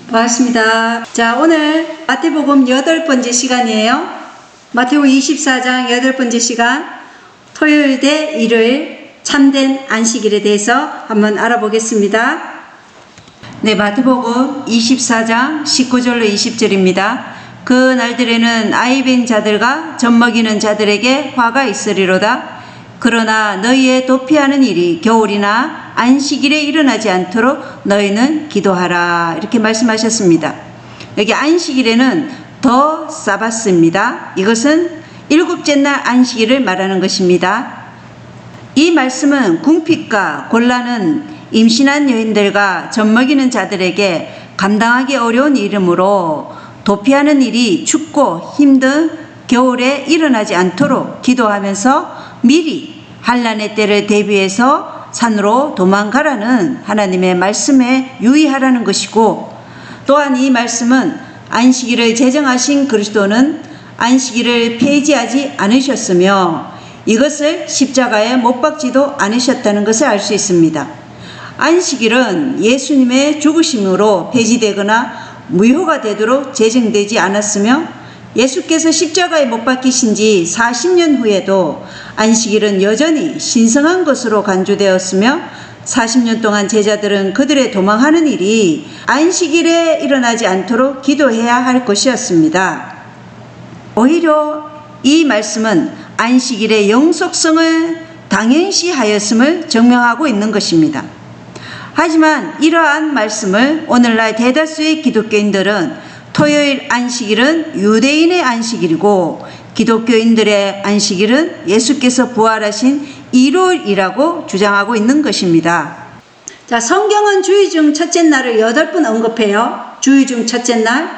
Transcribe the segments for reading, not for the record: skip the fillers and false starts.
반갑습니다. 자, 오늘 마태복음 8번째 시간이에요. 마태복음 24장 8번째 시간, 토요일 대 일요일 참된 안식일에 대해서 한번 알아보겠습니다. 네, 마태복음 24장 19절로 20절입니다. 그 날들에는 아이 뵌 자들과 젖 먹이는 자들에게 화가 있으리로다. 그러나 너희의 도피하는 일이 겨울이나 안식일에 일어나지 않도록 너희는 기도하라. 이렇게 말씀하셨습니다. 여기 안식일에는 더 사바스입니다. 이것은 일곱째 날 안식일을 말하는 것입니다. 이 말씀은 궁핍과 곤란은 임신한 여인들과 젖 먹이는 자들에게 감당하기 어려운 일이므로 도피하는 일이 춥고 힘든 겨울에 일어나지 않도록 기도하면서 미리 환난의 때를 대비해서 산으로 도망가라는 하나님의 말씀에 유의하라는 것이고, 또한 이 말씀은 안식일을 제정하신 그리스도는 안식일을 폐지하지 않으셨으며 이것을 십자가에 못 박지도 않으셨다는 것을 알 수 있습니다. 안식일은 예수님의 죽으심으로 폐지되거나 무효가 되도록 제정되지 않았으며 예수께서 십자가에 못 박히신 지 40년 후에도 안식일은 여전히 신성한 것으로 간주되었으며 40년 동안 제자들은 그들의 도망하는 일이 안식일에 일어나지 않도록 기도해야 할 것이었습니다. 오히려 이 말씀은 안식일의 영속성을 당연시하였음을 증명하고 있는 것입니다. 하지만 이러한 말씀을 오늘날 대다수의 기독교인들은 토요일 안식일은 유대인의 안식일이고 기독교인들의 안식일은 예수께서 부활하신 일요일이라고 주장하고 있는 것입니다. 자, 성경은 주의 중 첫째 날을 8번 언급해요. 주의 중 첫째 날.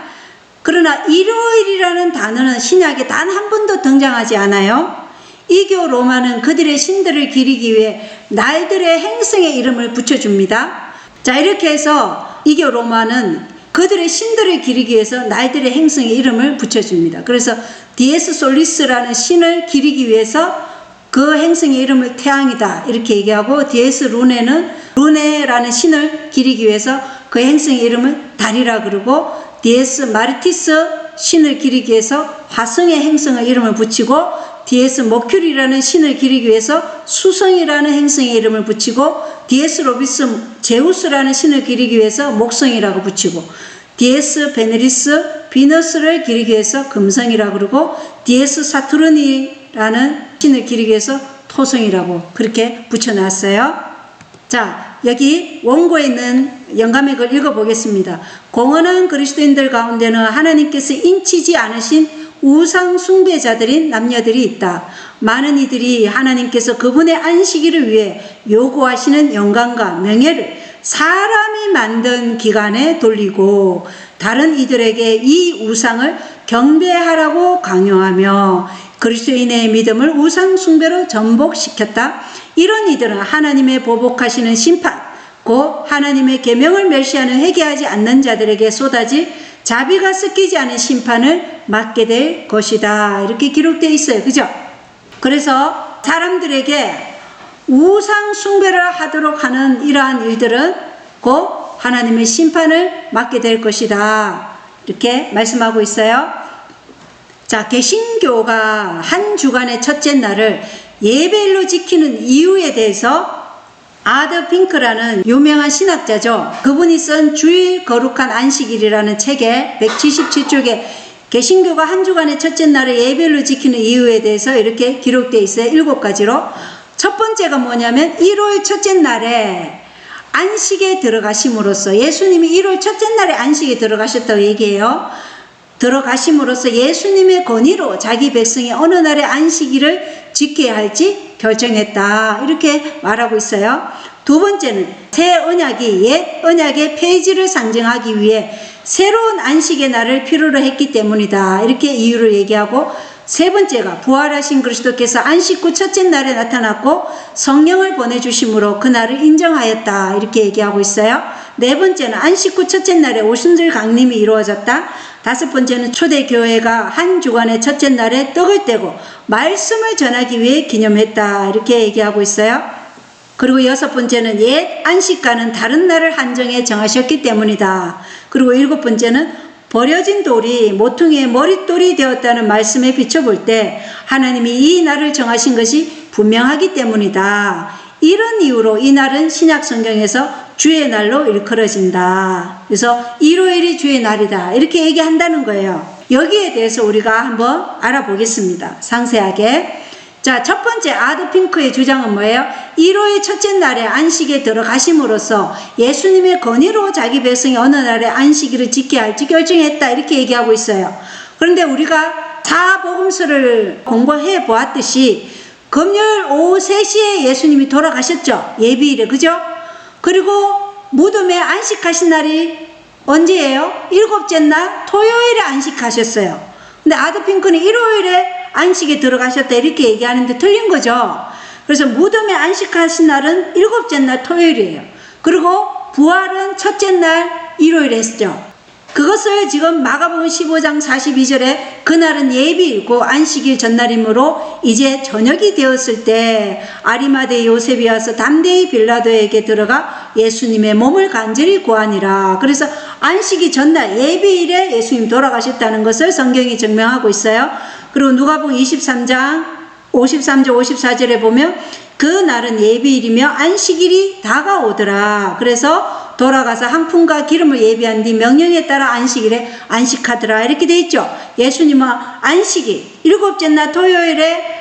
그러나 일요일이라는 단어는 신약에 단 한 번도 등장하지 않아요. 이교 로마는 그들의 신들을 기리기 위해 날들의 행성의 이름을 붙여줍니다. 자, 이렇게 해서 이교 로마는 그들의 신들을 기리기 위해서 날들의 행성의 이름을 붙여줍니다. 그래서 디에스 솔리스라는 신을 기리기 위해서 그 행성의 이름을 태양이다 이렇게 얘기하고, 디에스 루네는 루네라는 신을 기리기 위해서 그 행성의 이름을 달이라 그러고, 디에스 마르티스 신을 기리기 위해서 화성의 행성의 이름을 붙이고, 디에스 모큐리라는 신을 기리기 위해서 수성이라는 행성의 이름을 붙이고, 디에스 로비스 제우스라는 신을 기리기 위해서 목성이라고 붙이고, 디에스 베네리스 비너스를 기리기 위해서 금성이라고 그러고, 디에스 사투르니라는 신을 기리기 위해서 토성이라고 그렇게 붙여놨어요. 자, 여기 원고에 있는 영감의 글 읽어보겠습니다. 공헌한 그리스도인들 가운데는 하나님께서 인치지 않으신 우상 숭배자들인 남녀들이 있다. 많은 이들이 하나님께서 그분의 안식일을 위해 요구하시는 영광과 명예를 사람이 만든 기관에 돌리고 다른 이들에게 이 우상을 경배하라고 강요하며 그리스도인의 믿음을 우상 숭배로 전복시켰다. 이런 이들은 하나님의 보복하시는 심판, 곧 하나님의 계명을 멸시하는 회개하지 않는 자들에게 쏟아질 자비가 섞이지 않은 심판을 맞게 될 것이다. 이렇게 기록되어 있어요. 그죠? 그래서 사람들에게 우상 숭배를 하도록 하는 이러한 일들은 곧 하나님의 심판을 맞게 될 것이다. 이렇게 말씀하고 있어요. 자, 개신교가 한 주간의 첫째 날을 예배일로 지키는 이유에 대해서 아더 핑크라는 유명한 신학자죠. 그분이 쓴 주일 거룩한 안식일이라는 책에 177쪽에 개신교가 한 주간의 첫째 날을 예배일로 지키는 이유에 대해서 이렇게 기록되어 있어요. 7가지로. 첫 번째가 뭐냐면 1월 첫째 날에 안식에 들어가심으로써, 예수님이 1월 첫째 날에 안식에 들어가셨다고 얘기해요. 들어가심으로써 예수님의 권위로 자기 백성이 어느 날에 안식일을 지켜야 할지 결정했다. 이렇게 말하고 있어요. 두 번째는 새 언약이 옛 언약의 폐지를 상징하기 위해 새로운 안식의 날을 필요로 했기 때문이다. 이렇게 이유를 얘기하고, 세 번째가 부활하신 그리스도께서 안식 후 첫째 날에 나타났고 성령을 보내주심으로 그날을 인정하였다. 이렇게 얘기하고 있어요. 네 번째는 안식 후 첫째 날에 오순절 강림이 이루어졌다. 다섯 번째는 초대교회가 한 주간의 첫째 날에 떡을 떼고 말씀을 전하기 위해 기념했다. 이렇게 얘기하고 있어요. 그리고 여섯 번째는 옛 안식과는 다른 날을 한정해 정하셨기 때문이다. 그리고 7번째는 버려진 돌이 모퉁이의 머릿돌이 되었다는 말씀에 비춰볼 때 하나님이 이 날을 정하신 것이 분명하기 때문이다. 이런 이유로 이 날은 신약 성경에서 주의 날로 일컬어진다. 그래서 일요일이 주의 날이다. 이렇게 얘기한다는 거예요. 여기에 대해서 우리가 한번 알아보겠습니다. 상세하게. 자, 첫 번째 아드핑크의 주장은 뭐예요? 일요일 첫째 날에 안식에 들어가심으로써 예수님의 권위로 자기 백성이 어느 날에 안식일을 지켜야 할지 결정했다. 이렇게 얘기하고 있어요. 그런데 우리가 사복음서를 공부해 보았듯이 금요일 오후 3시에 예수님이 돌아가셨죠. 예비일에. 그죠? 그리고 무덤에 안식하신 날이 언제예요? 7째 날 토요일에 안식하셨어요. 근데 아드핑크는 일요일에 안식에 들어가셨다 이렇게 얘기하는데 틀린 거죠. 그래서 무덤에 안식하신 날은 7째 날 토요일이에요. 그리고 부활은 첫째 날 일요일에 했죠. 그것을 지금 마가복음 15장 42절에 그날은 예비일고 안식일 전날이므로 이제 저녁이 되었을 때 아리마대 요셉이 와서 담대히 빌라도에게 들어가 예수님의 몸을 간절히 구하니라. 그래서 안식일 전날 예비일에 예수님 돌아가셨다는 것을 성경이 증명하고 있어요. 그리고 누가복음 23장 53절 54절에 보면 그날은 예비일이며 안식일이 다가오더라. 그래서 돌아가서 한 푼과 기름을 예비한 뒤 명령에 따라 안식일에 안식하더라. 이렇게 돼 있죠. 예수님은 안식일 7째 날 토요일에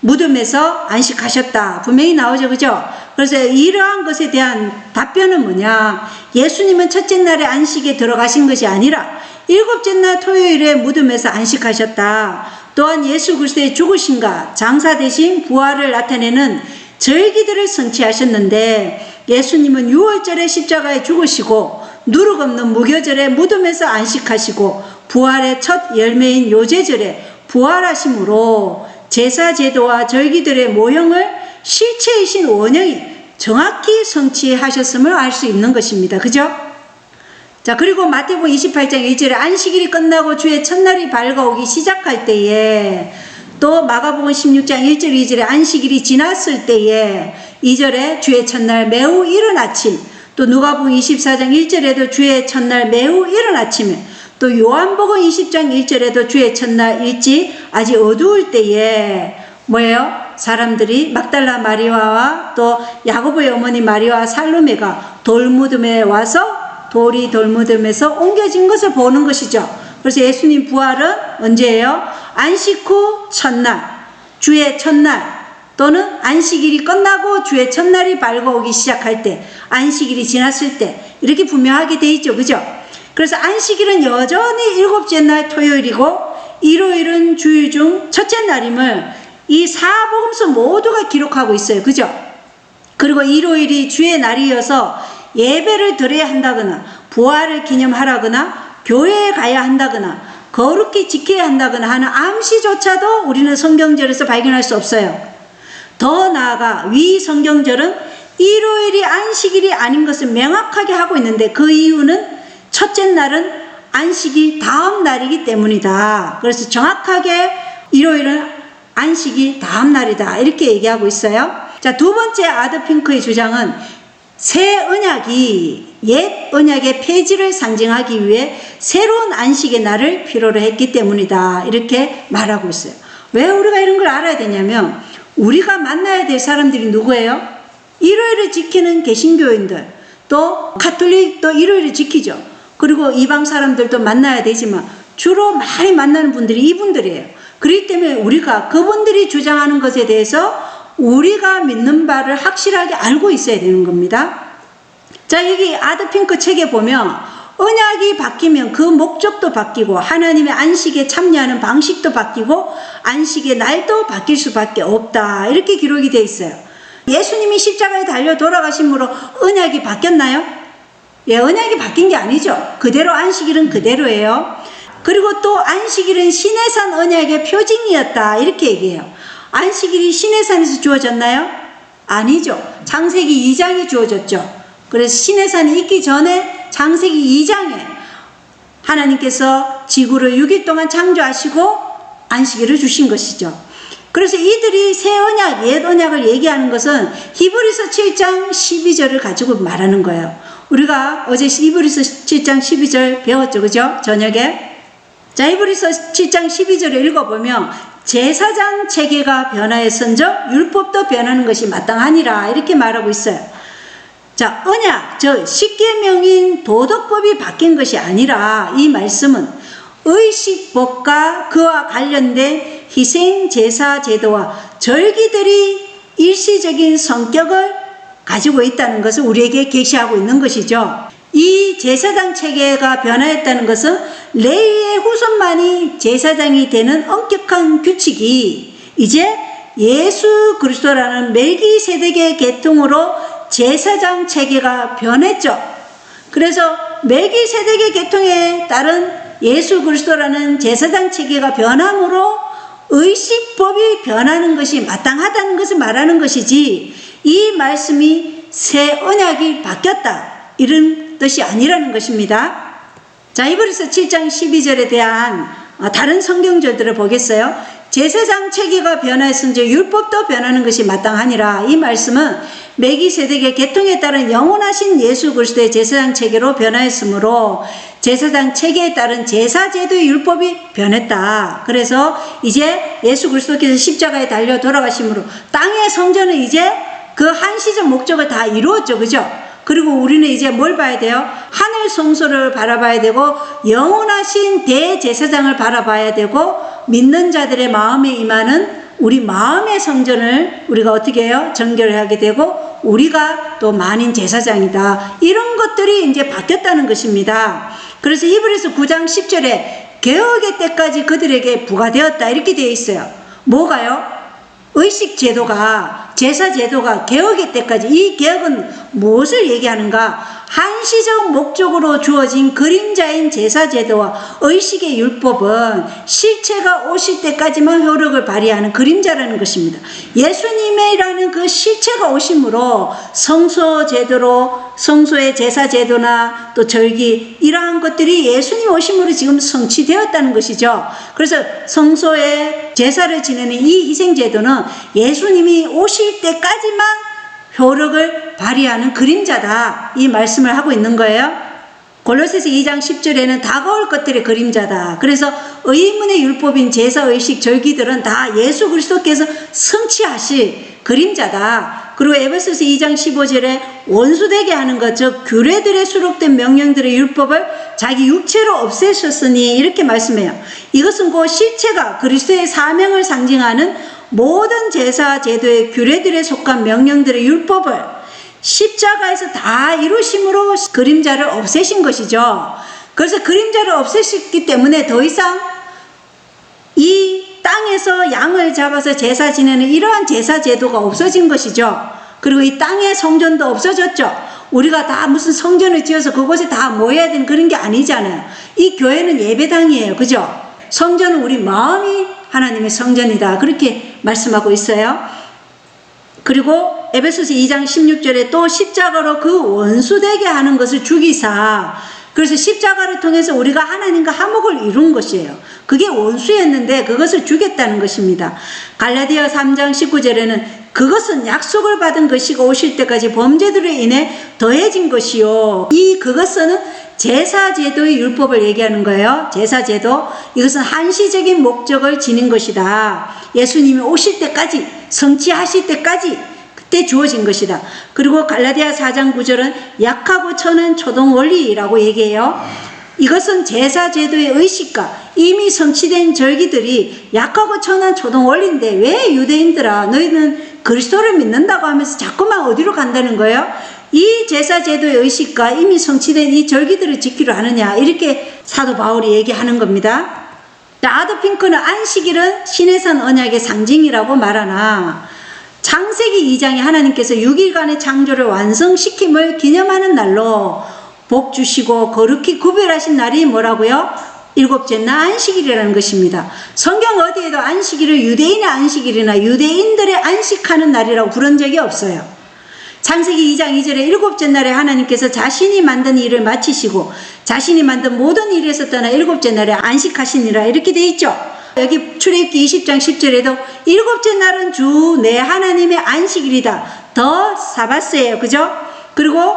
무덤에서 안식하셨다. 분명히 나오죠. 그죠? 그래서 이러한 것에 대한 답변은 뭐냐? 예수님은 첫째 날에 안식에 들어가신 것이 아니라 7째 날 토요일에 무덤에서 안식하셨다. 또한 예수 그리스도의 죽으심과 장사되신 부활을 나타내는 절기들을 성취하셨는데 예수님은 6월절에 십자가에 죽으시고 누룩 없는 무교절에 무덤에서 안식하시고 부활의 첫 열매인 요제절에 부활하심으로 제사 제도와 절기들의 모형을 실체이신 원형이 정확히 성취하셨음을 알 수 있는 것입니다. 그죠? 자, 그리고 마태복음 28장 1절에 안식일이 끝나고 주의 첫날이 밝아오기 시작할 때에 또 마가복음 16장 1절 2절에 안식일이 지났을 때에 2절에 주의 첫날 매우 이른 아침, 또 누가복음 24장 1절에도 주의 첫날 매우 이른 아침에, 또 요한복음 20장 1절에도 주의 첫날 일찍 아직 어두울 때에 뭐예요? 사람들이 막달라 마리아와 또 야고보의 어머니 마리아와 살로메가 돌무덤에 와서 돌이 돌무덤에서 옮겨진 것을 보는 것이죠. 그래서 예수님 부활은 언제예요? 안식 후 첫날, 주의 첫날, 또는 안식일이 끝나고 주의 첫날이 밝아오기 시작할 때, 안식일이 지났을 때, 이렇게 분명하게 돼 있죠. 그죠? 그래서 안식일은 여전히 7째 날 토요일이고 일요일은 주일 중 첫째 날임을 이 사복음서 모두가 기록하고 있어요. 그죠? 그리고 일요일이 주의 날이어서 예배를 드려야 한다거나 부활을 기념하라거나 교회에 가야 한다거나 거룩히 지켜야 한다거나 하는 암시조차도 우리는 성경절에서 발견할 수 없어요. 더 나아가 위 성경절은 일요일이 안식일이 아닌 것을 명확하게 하고 있는데 그 이유는 첫째 날은 안식일 다음 날이기 때문이다. 그래서 정확하게 일요일은 안식일 다음 날이다. 이렇게 얘기하고 있어요. 자, 두 번째 아드핑크의 주장은 새 언약이 옛 언약의 폐지를 상징하기 위해 새로운 안식의 날을 필요로 했기 때문이다. 이렇게 말하고 있어요. 왜 우리가 이런 걸 알아야 되냐면 우리가 만나야 될 사람들이 누구예요? 일요일을 지키는 개신교인들, 또 가톨릭도 일요일을 지키죠. 그리고 이방 사람들도 만나야 되지만 주로 많이 만나는 분들이 이분들이에요. 그렇기 때문에 우리가 그분들이 주장하는 것에 대해서 우리가 믿는 바를 확실하게 알고 있어야 되는 겁니다. 자, 여기 아드핑크 책에 보면 언약이 바뀌면 그 목적도 바뀌고 하나님의 안식에 참여하는 방식도 바뀌고 안식의 날도 바뀔 수밖에 없다. 이렇게 기록이 되어 있어요. 예수님이 십자가에 달려 돌아가심으로 언약이 바뀌었나요? 예, 언약이 바뀐 게 아니죠. 그대로 안식일은 그대로예요. 그리고 또 안식일은 시내산 언약의 표징이었다. 이렇게 얘기해요. 안식일이 시내산에서 주어졌나요? 아니죠. 창세기 2장이 주어졌죠. 그래서 시내산이 있기 전에 창세기 2장에 하나님께서 지구를 6일 동안 창조하시고 안식일을 주신 것이죠. 그래서 이들이 새 언약, 옛 언약을 얘기하는 것은 히브리서 7장 12절을 가지고 말하는 거예요. 우리가 어제 히브리서 7장 12절 배웠죠. 그죠? 저녁에. 자, 히브리서 7장 12절을 읽어보면 제사장 체계가 변화했은즉 율법도 변하는 것이 마땅하니라 이렇게 말하고 있어요. 자, 언약, 저 십계명인 도덕법이 바뀐 것이 아니라 이 말씀은 의식법과 그와 관련된 희생 제사 제도와 절기들이 일시적인 성격을 가지고 있다는 것을 우리에게 계시하고 있는 것이죠. 이 제사장 체계가 변화했다는 것은 레위의 후손만이 제사장이 되는 엄격한 규칙이 이제 예수 그리스도라는 멜기세덱의 계통으로 제사장 체계가 변했죠. 그래서 멜기세덱의 계통에 따른 예수 그리스도라는 제사장 체계가 변함으로 의식법이 변하는 것이 마땅하다는 것을 말하는 것이지, 이 말씀이 새 언약이 바뀌었다 이런 뜻이 아니라는 것입니다. 자, 히브리서 7장 12절에 대한 다른 성경절들을 보겠어요. 제사장 체계가 변화했은즉 율법도 변하는 것이 마땅하니라. 이 말씀은 멜기세덱의 계통에 따른 영원하신 예수 그리스도의 제사장 체계로 변화했으므로 제사장 체계에 따른 제사 제도의 율법이 변했다. 그래서 이제 예수 그리스도께서 십자가에 달려 돌아가심으로 땅의 성전은 이제 그 한시적 목적을 다 이루었죠. 그죠? 그리고 우리는 이제 뭘 봐야 돼요? 하늘 성소를 바라봐야 되고 영원하신 대제사장을 바라봐야 되고 믿는 자들의 마음에 임하는 우리 마음의 성전을 우리가 어떻게 해요? 정결하게 되고 우리가 또 만인 제사장이다. 이런 것들이 이제 바뀌었다는 것입니다. 그래서 히브리서 9장 10절에 개혁의 때까지 그들에게 부과되었다 이렇게 되어 있어요. 뭐가요? 의식 제도가, 제사 제도가 개혁의 때까지. 이 개혁은 무엇을 얘기하는가? 한시적 목적으로 주어진 그림자인 제사 제도와 의식의 율법은 실체가 오실 때까지만 효력을 발휘하는 그림자라는 것입니다. 예수님이라는 그 실체가 오심으로 성소 제도로, 성소의 제사 제도나 또 절기, 이러한 것들이 예수님 오심으로 지금 성취되었다는 것이죠. 그래서 성소의 제사를 지내는 이 희생 제도는 예수님이 오실 때까지만 효력을 발휘하는 그림자다, 이 말씀을 하고 있는 거예요. 골로새서 2장 10절에는 다가올 것들의 그림자다. 그래서 의문의 율법인 제사, 의식, 절기들은 다 예수 그리스도께서 성취하실 그림자다. 그리고 에베소서 2장 15절에 원수되게 하는 것, 즉 규례들에 수록된 명령들의 율법을 자기 육체로 없애셨으니 이렇게 말씀해요. 이것은 곧 실체가 그리스도의 사명을 상징하는 모든 제사 제도의 규례들에 속한 명령들의 율법을 십자가에서 다 이루심으로 그림자를 없애신 것이죠. 그래서 그림자를 없애셨기 때문에 더 이상 이 땅에서 양을 잡아서 제사 지내는 이러한 제사 제도가 없어진 것이죠. 그리고 이 땅의 성전도 없어졌죠. 우리가 다 무슨 성전을 지어서 그곳에 다 모여야 되는 그런 게 아니잖아요. 이 교회는 예배당이에요. 그죠? 성전은 우리 마음이 하나님의 성전이다. 그렇게 말씀하고 있어요. 그리고 에베소서 2장 16절에 또 십자가로 그 원수되게 하는 것을 죽이사, 그래서 십자가를 통해서 우리가 하나님과 화목을 이룬 것이에요. 그게 원수였는데 그것을 죽였다는 것입니다. 갈라디아 3장 19절에는 그것은 약속을 받은 것이고 오실 때까지 범죄들로 인해 더해진 것이요. 이 그것은 제사제도의 율법을 얘기하는 거예요. 제사제도, 이것은 한시적인 목적을 지닌 것이다. 예수님이 오실 때까지, 성취하실 때까지 그때 주어진 것이다. 그리고 갈라디아 4장 9절은 약하고 천한 초동 원리라고 얘기해요. 이것은 제사제도의 의식과 이미 성취된 절기들이 약하고 천한 초동 원리인데 왜 유대인들아 너희는 그리스도를 믿는다고 하면서 자꾸만 어디로 간다는 거예요? 이 제사제도의 의식과 이미 성취된 이 절기들을 지키려 하느냐, 이렇게 사도 바울이 얘기하는 겁니다. 아도 핑크는 안식일은 신해산 언약의 상징이라고 말하나 창세기 2장에 하나님께서 6일간의 창조를 완성시킴을 기념하는 날로 복 주시고 거룩히 구별하신 날이 뭐라고요? 일곱째 날 안식일이라는 것입니다. 성경 어디에도 안식일을 유대인의 안식일이나 유대인들의 안식하는 날이라고 부른 적이 없어요. 창세기 2장 2절에 일곱째 날에 하나님께서 자신이 만든 일을 마치시고 자신이 만든 모든 일에서 떠나 일곱째 날에 안식하시니라 이렇게 돼 있죠. 여기 출애굽기 20장 10절에도 일곱째 날은 주 내 하나님의 안식일이다. 더 사바스예요. 그죠? 그리고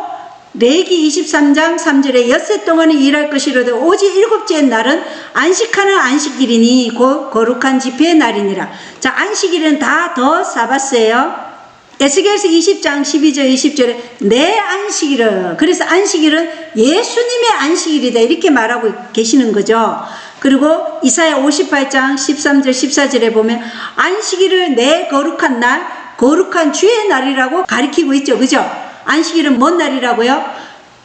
레위기 23장 3절에 엿새 동안은 일할 것이로되 오직 일곱째 날은 안식하는 안식일이니 곧 거룩한 집회의 날이니라. 자, 안식일은 다 더 사바스예요. 에스겔서 20장 12절 20절에 내 안식일은, 그래서 안식일은 예수님의 안식일이다 이렇게 말하고 계시는 거죠. 그리고 이사야 58장 13절 14절에 보면 안식일을 내 거룩한 날, 거룩한 주의 날이라고 가리키고 있죠. 그죠? 안식일은 뭔 날이라고요?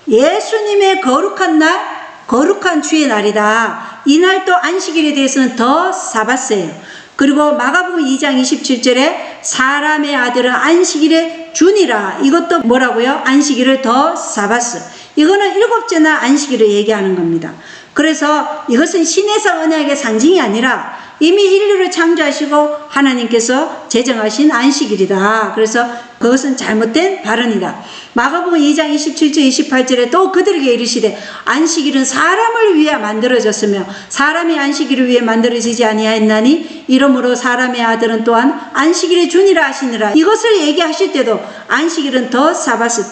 예수님의 거룩한 날, 거룩한 주의 날이다. 이날 또 안식일에 대해서는 더 사바스예요. 그리고 마가복음 2장 27절에 사람의 아들은 안식일의 주니라. 이것도 뭐라고요? 안식일을 더 사바스. 이거는 일곱째 날 안식일을 얘기하는 겁니다. 그래서 이것은 신에서 언약의 상징이 아니라 이미 인류를 창조하시고 하나님께서 제정하신 안식일이다. 그래서 그것은 잘못된 발언이다. 마가복음 2장 27절 28절에 또 그들에게 이르시되 안식일은 사람을 위해 만들어졌으며 사람이 안식일을 위해 만들어지지 아니하였나니 이러므로 사람의 아들은 또한 안식일의 주니라 하시니라. 이것을 얘기하실 때도 안식일은 더 사바스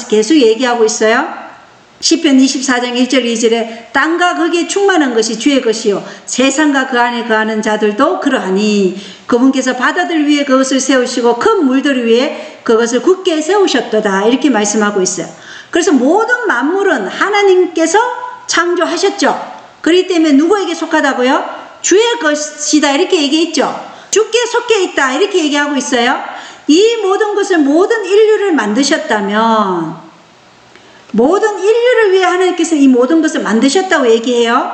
계속 얘기하고 있어요. 시편 24장 1절 2절에 땅과 거기에 충만한 것이 주의 것이요 세상과 그 안에 거하는 자들도 그러하니 그분께서 바다들 위에 그것을 세우시고 큰 물들 위에 그것을 굳게 세우셨도다 이렇게 말씀하고 있어요. 그래서 모든 만물은 하나님께서 창조하셨죠. 그렇기 때문에 누구에게 속하다고요? 주의 것이다 이렇게 얘기했죠. 주께 속해 있다 이렇게 얘기하고 있어요. 이 모든 것을 모든 인류를 만드셨다면 모든 인류를 위해 하나님께서 이 모든 것을 만드셨다고 얘기해요.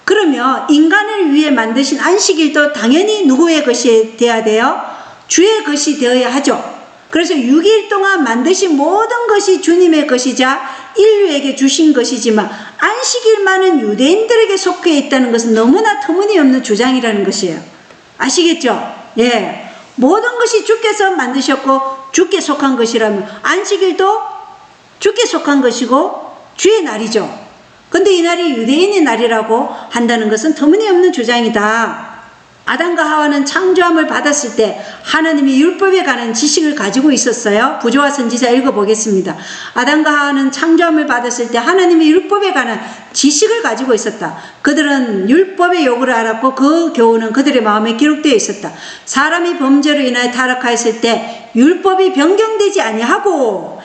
그러면 인간을 위해 만드신 안식일도 당연히 누구의 것이 되어야 돼요? 주의 것이 되어야 하죠. 그래서 6일 동안 만드신 모든 것이 주님의 것이자 인류에게 주신 것이지만 안식일만은 유대인들에게 속해 있다는 것은 너무나 터무니없는 주장이라는 것이에요. 아시겠죠? 예. 모든 것이 주께서 만드셨고 주께 속한 것이라면 안식일도 주께 속한 것이고 주의 날이죠. 근데 이 날이 유대인의 날이라고 한다는 것은 터무니없는 주장이다. 아담과 하와는 창조함을 받았을 때 하나님이 율법에 관한 지식을 가지고 있었어요. 부조와 선지자 읽어보겠습니다. 아담과 하와는 창조함을 받았을 때 하나님이 율법에 관한 지식을 가지고 있었다. 그들은 율법의 요구를 알았고 그 교훈은 그들의 마음에 기록되어 있었다. 사람이 범죄로 인하여 타락하였을 때 율법이 변경되지 아니하고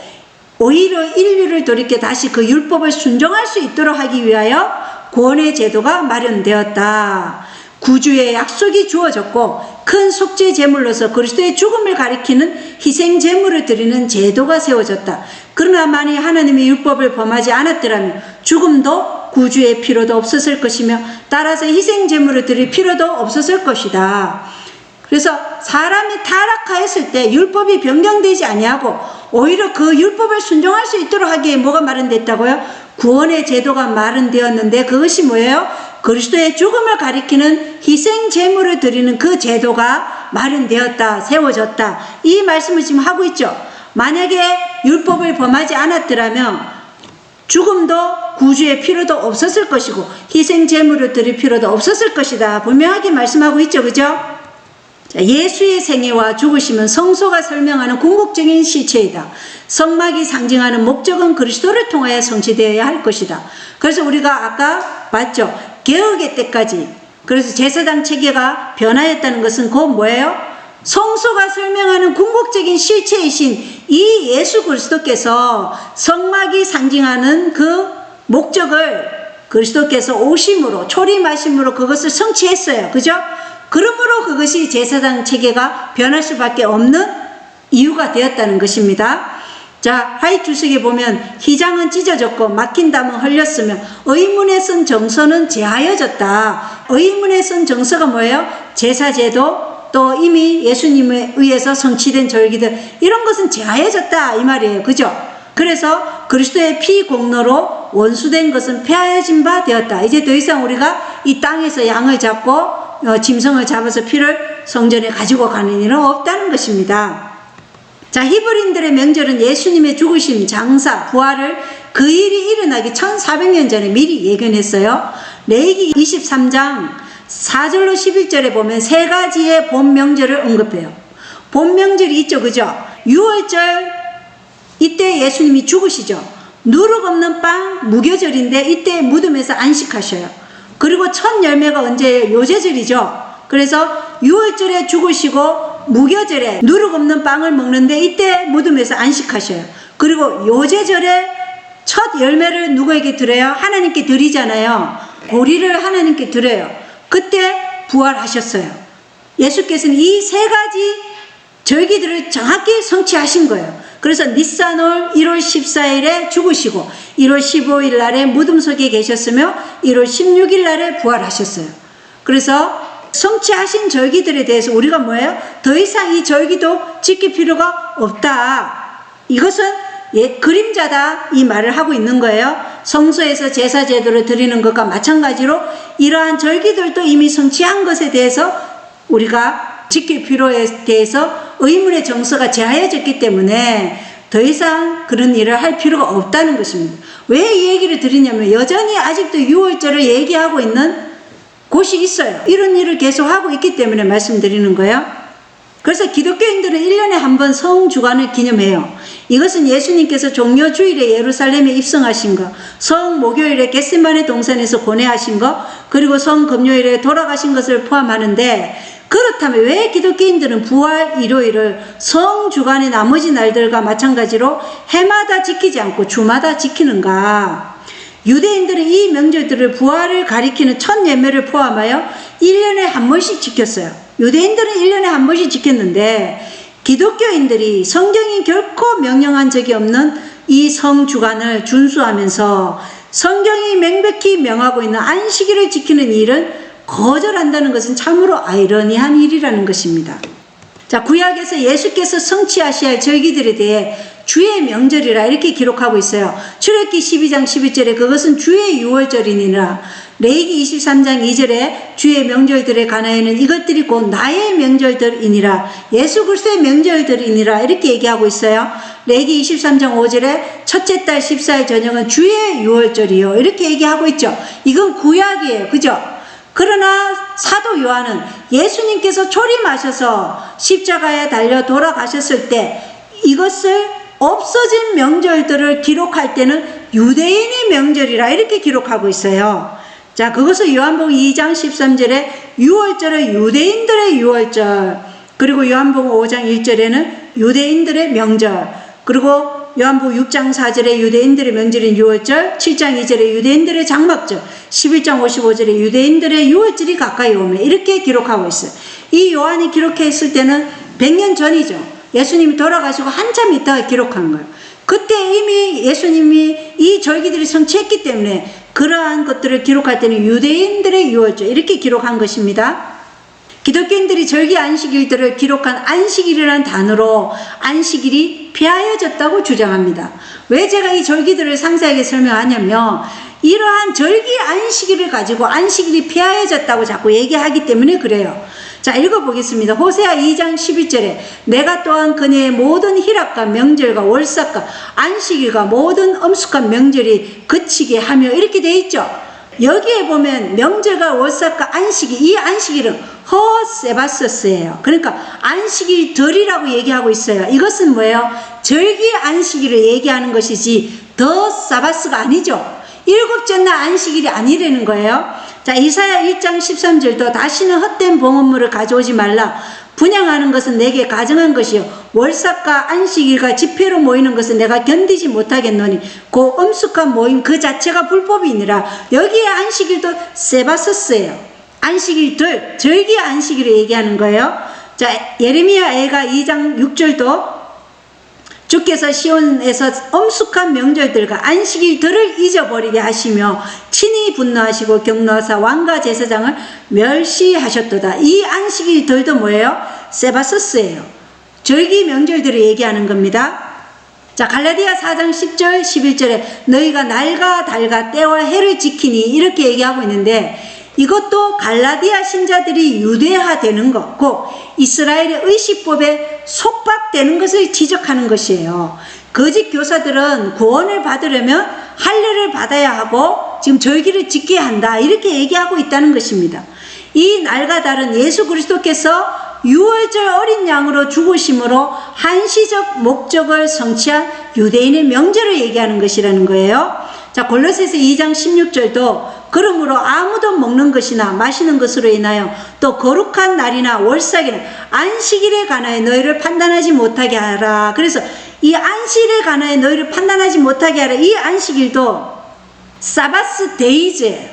오히려 인류를 돌이켜 다시 그 율법을 순종할 수 있도록 하기 위하여 구원의 제도가 마련되었다. 구주의 약속이 주어졌고 큰 속죄 제물로서 그리스도의 죽음을 가리키는 희생 제물을 드리는 제도가 세워졌다. 그러나 만일 하나님의 율법을 범하지 않았더라면 죽음도 구주의 필요도 없었을 것이며 따라서 희생 제물을 드릴 필요도 없었을 것이다. 그래서 사람이 타락하였을 때 율법이 변경되지 아니하고 오히려 그 율법을 순종할 수 있도록 하기에 뭐가 마련됐다고요? 구원의 제도가 마련되었는데 그것이 뭐예요? 그리스도의 죽음을 가리키는 희생 제물을 드리는 그 제도가 마련되었다, 세워졌다. 이 말씀을 지금 하고 있죠. 만약에 율법을 범하지 않았더라면 죽음도 구주의 필요도 없었을 것이고 희생 제물을 드릴 필요도 없었을 것이다. 분명하게 말씀하고 있죠. 그죠? 예수의 생애와 죽으심은 성소가 설명하는 궁극적인 실체이다. 성막이 상징하는 목적은 그리스도를 통하여 성취되어야 할 것이다. 그래서 우리가 아까 봤죠. 개혁의 때까지. 그래서 제사장 체계가 변화했다는 것은 곧 뭐예요? 성소가 설명하는 궁극적인 실체이신 이 예수 그리스도께서 성막이 상징하는 그 목적을 그리스도께서 오심으로 초림하심으로 그것을 성취했어요. 그죠? 그러므로 그것이 제사장 체계가 변할 수밖에 없는 이유가 되었다는 것입니다. 자, 화이트 주석에 보면 휘장은 찢어졌고 막힌 담은 흘렸으며 의문에 쓴 정서는 제하여졌다. 의문에 쓴 정서가 뭐예요? 제사제도 또 이미 예수님에 의해서 성취된 절기들 이런 것은 제하여졌다 이 말이에요. 그죠? 그래서 그리스도의 피 공로로 원수된 것은 폐하여진 바 되었다. 이제 더 이상 우리가 이 땅에서 양을 잡고 짐승을 잡아서 피를 성전에 가지고 가는 일은 없다는 것입니다. 자, 히브리인들의 명절은 예수님의 죽으심, 장사, 부활을 그 일이 일어나기 1400년 전에 미리 예견했어요. 레위기 23장 4절로 11절에 보면 세 가지의 본 명절을 언급해요. 본 명절이 있죠. 그죠? 6월절 이때 예수님이 죽으시죠. 누룩 없는 빵 무교절인데 이때 무덤에서 안식하셔요. 그리고 첫 열매가 언제예요? 요제절이죠. 그래서 6월절에 죽으시고 무교절에 누룩 없는 빵을 먹는데 이때 무덤에서 안식하셔요. 그리고 요제절에 첫 열매를 누구에게 드려요? 하나님께 드리잖아요. 보리를 하나님께 드려요. 그때 부활하셨어요. 예수께서는 이 세 가지 절기들을 정확히 성취하신 거예요. 그래서 니산월 1월 14일에 죽으시고 1월 15일 날에 무덤 속에 계셨으며 1월 16일 날에 부활하셨어요. 그래서 성취하신 절기들에 대해서 우리가 뭐예요? 더 이상 이 절기도 지킬 필요가 없다. 이것은 그림자다 이 말을 하고 있는 거예요. 성소에서 제사 제도를 드리는 것과 마찬가지로 이러한 절기들도 이미 성취한 것에 대해서 우리가 지킬 필요에 대해서 의문의 정서가 제하여졌기 때문에 더 이상 그런 일을 할 필요가 없다는 것입니다. 왜 이 얘기를 드리냐면 여전히 아직도 6월절을 얘기하고 있는 곳이 있어요. 이런 일을 계속 하고 있기 때문에 말씀드리는 거예요. 그래서 기독교인들은 1년에 한 번 성주간을 기념해요. 이것은 예수님께서 종려주일에 예루살렘에 입성하신 것, 성목요일에 겟세마네 동산에서 고뇌하신 것, 그리고 성금요일에 돌아가신 것을 포함하는데, 그렇다면 왜 기독교인들은 부활 일요일을 성주간의 나머지 날들과 마찬가지로 해마다 지키지 않고 주마다 지키는가? 유대인들은 이 명절들을 부활을 가리키는 첫 예매를 포함하여 1년에 한 번씩 지켰어요. 유대인들은 1년에 한 번씩 지켰는데 기독교인들이 성경이 결코 명령한 적이 없는 이 성주간을 준수하면서 성경이 명백히 명하고 있는 안식일을 지키는 일은 거절한다는 것은 참으로 아이러니한 일이라는 것입니다. 자, 구약에서 예수께서 성취하셔야 할 절기들에 대해 주의 명절이라 이렇게 기록하고 있어요. 출애굽기 12장 11절에 그것은 주의 유월절이니라. 레위기 23장 2절에 주의 명절들에 관하여는 이것들이 곧 나의 명절들이니라. 예수 그리스도의 명절들이니라 이렇게 얘기하고 있어요. 레위기 23장 5절에 첫째 달 14일 저녁은 주의 유월절이요 이렇게 얘기하고 있죠. 이건 구약이에요. 그죠? 그러나 사도 요한은 예수님께서 초림하셔서 십자가에 달려 돌아가셨을 때 이것을 없어진 명절들을 기록할 때는 유대인의 명절이라 이렇게 기록하고 있어요. 자, 그것을 요한복음 2장 13절에 유월절은 유대인들의 유월절, 그리고 요한복음 5장 1절에는 유대인들의 명절, 그리고 요한복음 6장 4절에 유대인들의 명절인 유월절, 7장 2절에 유대인들의 장막절, 11장 55절에 유대인들의 유월절이 가까이 오며 이렇게 기록하고 있어요. 이 요한이 기록했을 때는 100년 전이죠. 예수님이 돌아가시고 한참 있다가 기록한 거예요. 그때 이미 예수님이 이 절기들이 성취했기 때문에 그러한 것들을 기록할 때는 유대인들의 유월절 이렇게 기록한 것입니다. 기독교인들이 절기 안식일들을 기록한 안식일이라는 단어로 안식일이 폐하여졌다고 주장합니다. 왜 제가 이 절기들을 상세하게 설명하냐면 이러한 절기 안식일을 가지고 안식일이 폐하여졌다고 자꾸 얘기하기 때문에 그래요. 자, 읽어보겠습니다. 호세아 2장 11절에 내가 또한 그녀의 모든 희락과 명절과 월삭과 안식일과 모든 엄숙한 명절이 그치게 하며 이렇게 돼 있죠. 여기에 보면 명절과 월삭과 안식일, 이 안식일은 허세바서스예요. 그러니까 안식일들이라고 얘기하고 있어요. 이것은 뭐예요? 절기 안식일을 얘기하는 것이지 더 사바스가 아니죠. 일곱째 날 안식일이 아니라는 거예요. 자, 이사야 1장 13절도 다시는 헛된 봉헌물을 가져오지 말라. 분향하는 것은 내게 가증한 것이요 월삭과 안식일과 집회로 모이는 것은 내가 견디지 못하겠노니 그 엄숙한 모임 그 자체가 불법이니라. 여기에 안식일도 세바서스예요. 안식일들, 절기 안식일을 얘기하는 거예요. 자, 예레미야 애가 2장 6절도 주께서 시온에서 엄숙한 명절들과 안식일들을 잊어버리게 하시며 친히 분노하시고 경노하사 왕과 제사장을 멸시하셨도다. 이 안식일들도 뭐예요? 세바서스예요. 절기 명절들을 얘기하는 겁니다. 자, 갈라디아 4장 10절 11절에 너희가 날과 달과 때와 해를 지키니 이렇게 얘기하고 있는데 이것도 갈라디아 신자들이 유대화되는 거고 이스라엘의 의식법에 속박되는 것을 지적하는 것이에요. 거짓 교사들은 구원을 받으려면 할례를 받아야 하고 지금 절기를 지켜야 한다 이렇게 얘기하고 있다는 것입니다. 이 날과 달은 예수 그리스도께서 유월절 어린 양으로 죽으심으로 한시적 목적을 성취한 유대인의 명절을 얘기하는 것이라는 거예요. 자, 골로새서 2장 16절도 그러므로 아무도 먹는 것이나 마시는 것으로 인하여 또 거룩한 날이나 월삭이나 안식일에 관하여 너희를 판단하지 못하게 하라. 그래서 이 안식일에 관하여 너희를 판단하지 못하게 하라. 이 안식일도 사바스 데이즈예요.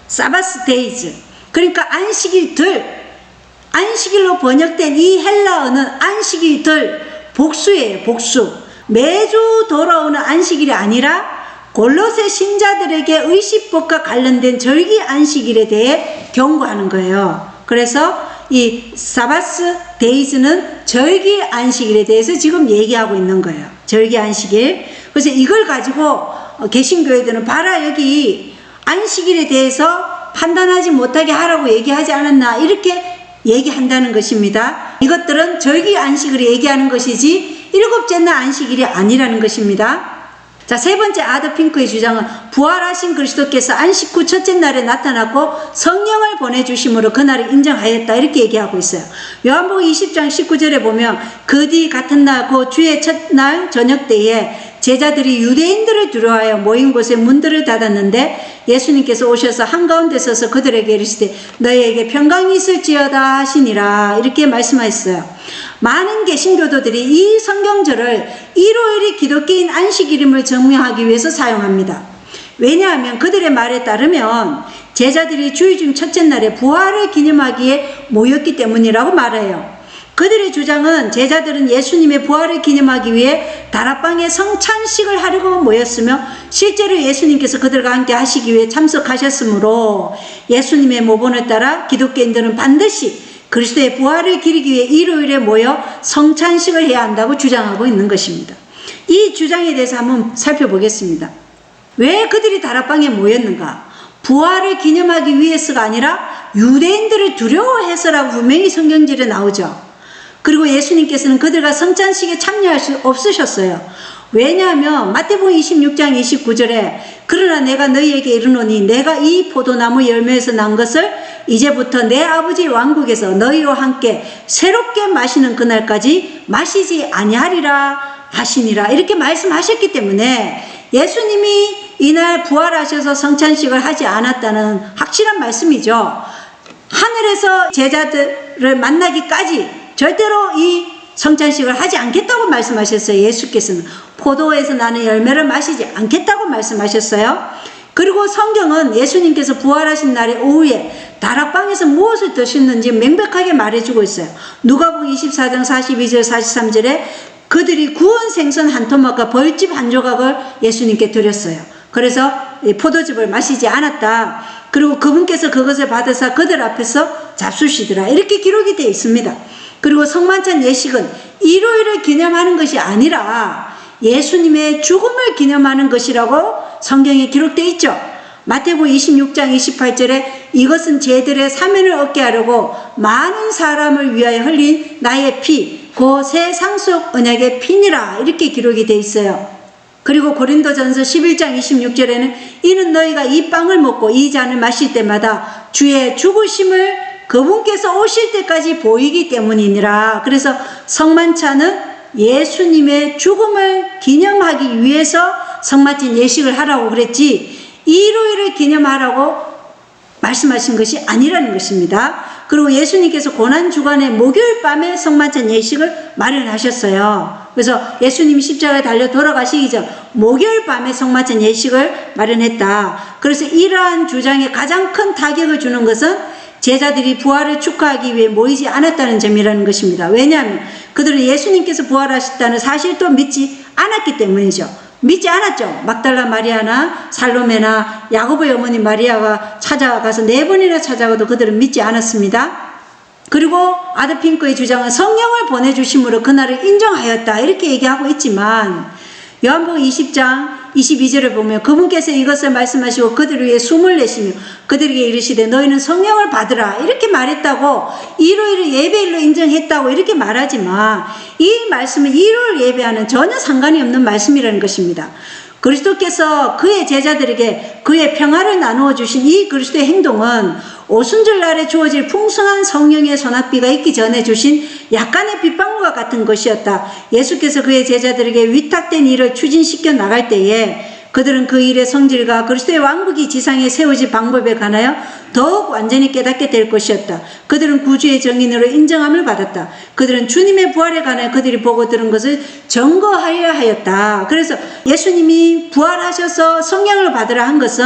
사바스 데이즈. 그러니까 안식일들, 안식일로 번역된 이 헬라어는 안식일들 복수예요. 복수. 매주 돌아오는 안식일이 아니라 골로새 신자들에게 의식법과 관련된 절기 안식일에 대해 경고하는 거예요. 그래서 이 사바스 데이즈는 절기 안식일에 대해서 지금 얘기하고 있는 거예요. 절기 안식일. 그래서 이걸 가지고 개신교회들은 봐라, 여기 안식일에 대해서 판단하지 못하게 하라고 얘기하지 않았나, 이렇게 얘기한다는 것입니다. 이것들은 절기 안식일을 얘기하는 것이지 일곱째 날 안식일이 아니라는 것입니다. 자, 세 번째 아더핑크의 주장은 부활하신 그리스도께서 안식 후 첫째 날에 나타났고 성령을 보내주심으로 그날을 인정하였다, 이렇게 얘기하고 있어요. 요한복음 20장 19절에 보면 그 뒤 같은 날 그 주의 첫날 저녁 때에 제자들이 유대인들을 두려워하여 모인 곳에 문들을 닫았는데 예수님께서 오셔서 한가운데 서서 그들에게 이르시되 너희에게 평강이 있을지어다 하시니라, 이렇게 말씀하셨어요. 많은 개신교도들이 이 성경절을 일요일이 기독교인 안식일임을 증명하기 위해서 사용합니다. 왜냐하면 그들의 말에 따르면 제자들이 주일 중 첫째 날에 부활을 기념하기에 모였기 때문이라고 말해요. 그들의 주장은 제자들은 예수님의 부활을 기념하기 위해 다락방에 성찬식을 하려고 모였으며 실제로 예수님께서 그들과 함께 하시기 위해 참석하셨으므로 예수님의 모본을 따라 기독교인들은 반드시 그리스도의 부활을 기리기 위해 일요일에 모여 성찬식을 해야 한다고 주장하고 있는 것입니다. 이 주장에 대해서 한번 살펴보겠습니다. 왜 그들이 다락방에 모였는가? 부활을 기념하기 위해서가 아니라 유대인들을 두려워해서라고 분명히 성경절에 나오죠. 그리고 예수님께서는 그들과 성찬식에 참여할 수 없으셨어요. 왜냐하면 마태복음 26장 29절에 그러나 내가 너희에게 이르노니 내가 이 포도나무 열매에서 난 것을 이제부터 내 아버지의 왕국에서 너희와 함께 새롭게 마시는 그날까지 마시지 아니하리라 하시니라, 이렇게 말씀하셨기 때문에 예수님이 이날 부활하셔서 성찬식을 하지 않았다는 확실한 말씀이죠. 하늘에서 제자들을 만나기까지 절대로 이 성찬식을 하지 않겠다고 말씀하셨어요. 예수께서는 포도에서 나는 열매를 마시지 않겠다고 말씀하셨어요. 그리고 성경은 예수님께서 부활하신 날의 오후에 다락방에서 무엇을 드셨는지 명백하게 말해주고 있어요. 누가복음 24장 42절 43절에 그들이 구운 생선 한 토막과 벌집 한 조각을 예수님께 드렸어요. 그래서 포도즙을 마시지 않았다. 그리고 그분께서 그것을 받으사 그들 앞에서 잡수시더라, 이렇게 기록이 되어 있습니다. 그리고 성만찬 예식은 일요일을 기념하는 것이 아니라 예수님의 죽음을 기념하는 것이라고 성경에 기록되어 있죠. 마태복음 26장 28절에 이것은 쟤들의 사면을 얻게 하려고 많은 사람을 위하여 흘린 나의 피, 그 새 상속 언약의 피니라, 이렇게 기록이 되어 있어요. 그리고 고린도전서 11장 26절에는 이는 너희가 이 빵을 먹고 이 잔을 마실 때마다 주의 죽으심을 그분께서 오실 때까지 보이기 때문이니라. 그래서 성만찬은 예수님의 죽음을 기념하기 위해서 성만찬 예식을 하라고 그랬지 일요일을 기념하라고 말씀하신 것이 아니라는 것입니다. 그리고 예수님께서 고난주간의 목요일 밤에 성만찬 예식을 마련하셨어요. 그래서 예수님이 십자가에 달려 돌아가시기 전 목요일 밤에 성만찬 예식을 마련했다. 그래서 이러한 주장에 가장 큰 타격을 주는 것은 제자들이 부활을 축하하기 위해 모이지 않았다는 점이라는 것입니다. 왜냐하면 그들은 예수님께서 부활하셨다는 사실도 믿지 않았기 때문이죠. 믿지 않았죠. 막달라 마리아나 살로메나 야고보의 어머니 마리아가 찾아가서 4번이나 찾아가도 그들은 믿지 않았습니다. 그리고 아더핑크의 주장은 성령을 보내주심으로 그날을 인정하였다, 이렇게 얘기하고 있지만 요한복음 20장 22절에 보면 그분께서 이것을 말씀하시고 그들을 위해 숨을 내시며 그들에게 이르시되 너희는 성령을 받으라, 이렇게 말했다고 일요일을 예배일로 인정했다고 이렇게 말하지만 이 말씀은 일요일 예배와는 전혀 상관이 없는 말씀이라는 것입니다. 그리스도께서 그의 제자들에게 그의 평화를 나누어 주신 이 그리스도의 행동은 오순절 날에 주어질 풍성한 성령의 소낙비가 있기 전에 주신 약간의 빗방울과 같은 것이었다. 예수께서 그의 제자들에게 위탁된 일을 추진시켜 나갈 때에 그들은 그 일의 성질과 그리스도의 왕국이 지상에 세워질 방법에 관하여 더욱 완전히 깨닫게 될 것이었다. 그들은 구주의 정인으로 인정함을 받았다. 그들은 주님의 부활에 관하여 그들이 보고 들은 것을 증거하여야 하였다. 그래서 예수님이 부활하셔서 성령을 받으라 한 것은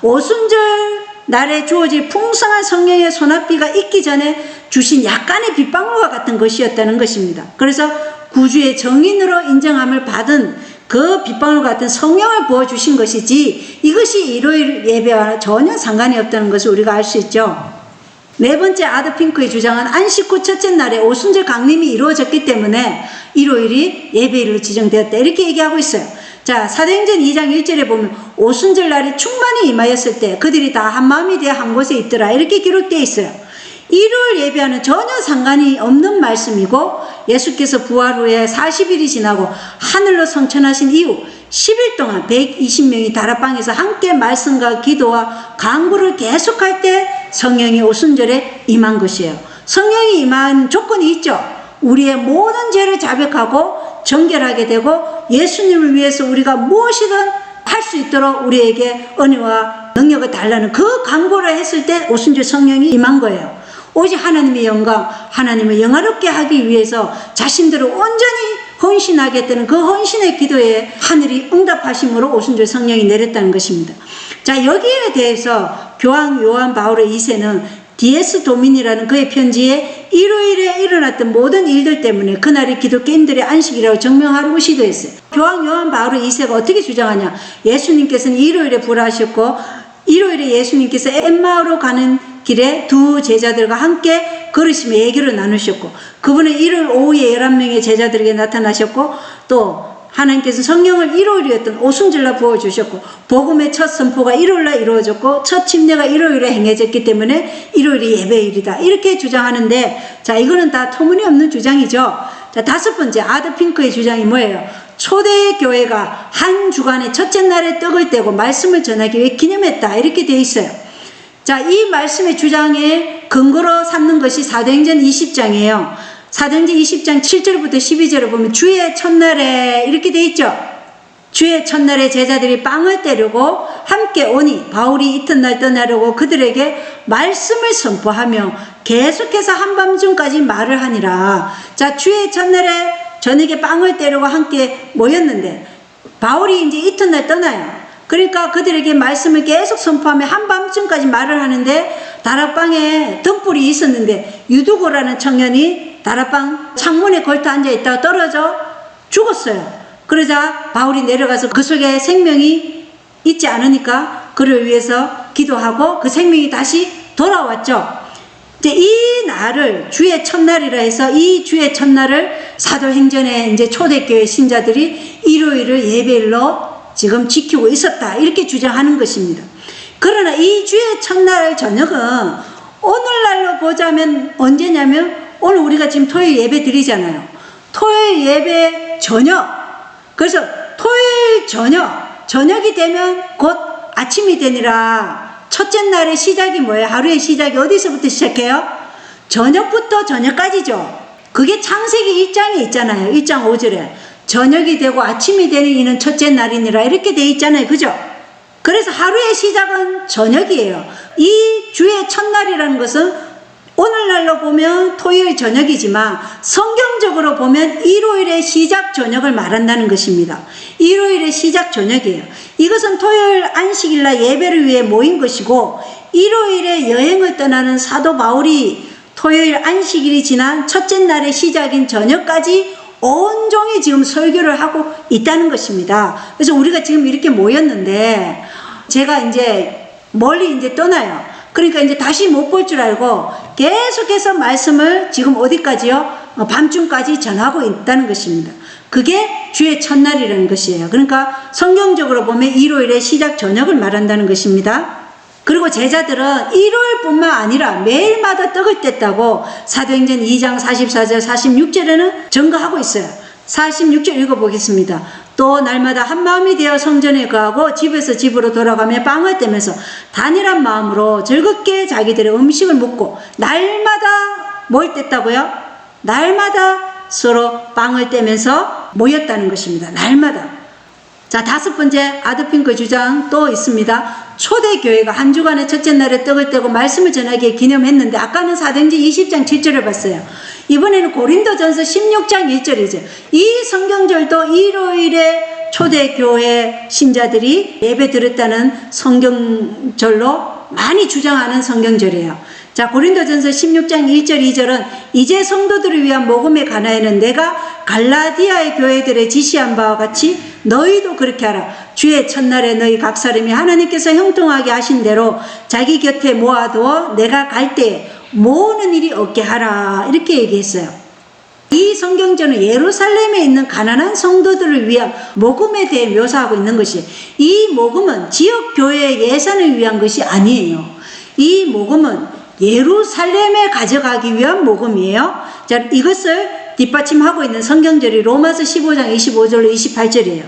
오순절 날에 주어질 풍성한 성령의 소낙비가 있기 전에 주신 약간의 빗방울과 같은 것이었다는 것입니다. 그래서 구주의 정인으로 인정함을 받은 그 빗방울 같은 성령을 부어주신 것이지 이것이 일요일 예배와 전혀 상관이 없다는 것을 우리가 알 수 있죠. 네 번째 아드핑크의 주장은 안식 후 첫째 날에 오순절 강림이 이루어졌기 때문에 일요일이 예배일로 지정되었다. 이렇게 얘기하고 있어요. 자, 사도행전 2장 1절에 보면 오순절 날이 충만히 임하였을 때 그들이 다 한마음이 되어 한 곳에 있더라. 이렇게 기록되어 있어요. 일요일 예배와는 전혀 상관이 없는 말씀이고 예수께서 부활 후에 40일이 지나고 하늘로 성천하신 이후 10일 동안 120명이 다락방에서 함께 말씀과 기도와 간구를 계속할 때 성령이 오순절에 임한 것이에요. 성령이 임한 조건이 있죠. 우리의 모든 죄를 자백하고 정결하게 되고 예수님을 위해서 우리가 무엇이든 할 수 있도록 우리에게 은혜와 능력을 달라는 그 간구를 했을 때 오순절 성령이 임한 거예요. 오직 하나님의 영광, 하나님을 영화롭게 하기 위해서 자신들을 온전히 헌신하겠다는 그 헌신의 기도에 하늘이 응답하심으로 오순절 성령이 내렸다는 것입니다. 자, 여기에 대해서 교황 요한 바오로 2세는 디에스 도민이라는 그의 편지에 일요일에 일어났던 모든 일들 때문에 그날이 기독교인들의 안식이라고 증명하려고 시도했어요. 교황 요한 바오로 2세가 어떻게 주장하냐? 예수님께서는 일요일에 부활하셨고 일요일에 예수님께서 엠마오로 가는 길에 두 제자들과 함께 걸으시며 얘기를 나누셨고 그분은 일요일 오후에 11명의 제자들에게 나타나셨고 또 하나님께서 성령을 일요일이었던 오순절날 부어주셨고 복음의 첫 선포가 일요일날 이루어졌고 첫 침례가 일요일에 행해졌기 때문에 일요일이 예배일이다. 이렇게 주장하는데 자, 이거는 다 터무니없는 주장이죠. 자, 다섯 번째 아드핑크의 주장이 뭐예요? 초대교회가 한 주간의 첫째 날에 떡을 떼고 말씀을 전하기 위해 기념했다. 이렇게 되어 있어요. 자, 이 말씀의 주장에 근거로 삼는 것이 사도행전 20장이에요. 사도행전 20장 7절부터 12절을 보면 주의 첫날에 이렇게 되어 있죠. 주의 첫날에 제자들이 빵을 떼려고 함께 오니 바울이 이튿날 떠나려고 그들에게 말씀을 선포하며 계속해서 한밤중까지 말을 하니라. 자, 주의 첫날에 저녁에 빵을 떼려고 함께 모였는데 바울이 이제 이튿날 떠나요. 그러니까 그들에게 말씀을 계속 선포하며 한밤중까지 말을 하는데 다락방에 등불이 있었는데 유두고라는 청년이 다락방 창문에 걸터 앉아있다가 떨어져 죽었어요. 그러자 바울이 내려가서 그 속에 생명이 있지 않으니까 그를 위해서 기도하고 그 생명이 다시 돌아왔죠. 이제 이 날을 주의 첫날이라 해서 이 주의 첫날을 사도행전의 이제 초대교회 신자들이 일요일을 예배일로 지금 지키고 있었다. 이렇게 주장하는 것입니다. 그러나 이 주의 첫날 저녁은 오늘날로 보자면 언제냐면 오늘 우리가 지금 토요일 예배 드리잖아요. 토요일 예배 저녁. 그래서 토요일 저녁이 되면 곧 아침이 되니라. 첫째 날의 시작이 뭐예요? 하루의 시작이 어디서부터 시작해요? 저녁부터 저녁까지죠. 그게 창세기 1장에 있잖아요. 1장 5절에. 저녁이 되고 아침이 되는 이는 첫째 날이니라 이렇게 돼 있잖아요. 그죠? 그래서 하루의 시작은 저녁이에요. 이 주의 첫날이라는 것은 오늘날로 보면 토요일 저녁이지만 성경적으로 보면 일요일의 시작 저녁을 말한다는 것입니다. 일요일의 시작 저녁이에요. 이것은 토요일 안식일날 예배를 위해 모인 것이고 일요일에 여행을 떠나는 사도 바울이 토요일 안식일이 지난 첫째 날의 시작인 저녁까지 온종일 지금 설교를 하고 있다는 것입니다. 그래서 우리가 지금 이렇게 모였는데 제가 이제 멀리 이제 떠나요. 그러니까 이제 다시 못 볼 줄 알고 계속해서 말씀을 지금 어디까지요? 밤중까지 전하고 있다는 것입니다. 그게 주의 첫날이라는 것이에요. 그러니까 성경적으로 보면 일요일의 시작 저녁을 말한다는 것입니다. 그리고 제자들은 일요일뿐만 아니라 매일마다 떡을 뗐다고 사도행전 2장 44절 46절에는 증거하고 있어요. 46절 읽어보겠습니다. 또 날마다 한 마음이 되어 성전에 거하고 집에서 집으로 돌아가며 빵을 떼면서 단일한 마음으로 즐겁게 자기들의 음식을 먹고 날마다 뭘 뗐다고요? 날마다 서로 빵을 떼면서 모였다는 것입니다. 날마다. 자, 5번째 아드핑크 주장 또 있습니다. 초대교회가 한 주간의 첫째 날에 떡을 떼고 말씀을 전하기에 기념했는데, 아까는 사도행전 20장 7절을 봤어요. 이번에는 고린도전서 16장 1절이죠. 이 성경절도 일요일에 초대교회 신자들이 예배 드렸다는 성경절로 많이 주장하는 성경절이에요. 자, 고린도전서 16장 1절 2절은 이제 성도들을 위한 모금에 관하여는 내가 갈라디아의 교회들의 지시한 바와 같이 너희도 그렇게 하라. 주의 첫날에 너희 각 사람이 하나님께서 형통하게 하신 대로 자기 곁에 모아두어 내가 갈 때에 모으는 일이 없게 하라. 이렇게 얘기했어요. 이 성경전은 예루살렘에 있는 가난한 성도들을 위한 모금에 대해 묘사하고 있는 것이, 이 모금은 지역 교회의 예산을 위한 것이 아니에요. 이 모금은 예루살렘에 가져가기 위한 모금이에요. 자, 이것을 뒷받침하고 있는 성경절이 로마서 15장 25절로 28절이에요.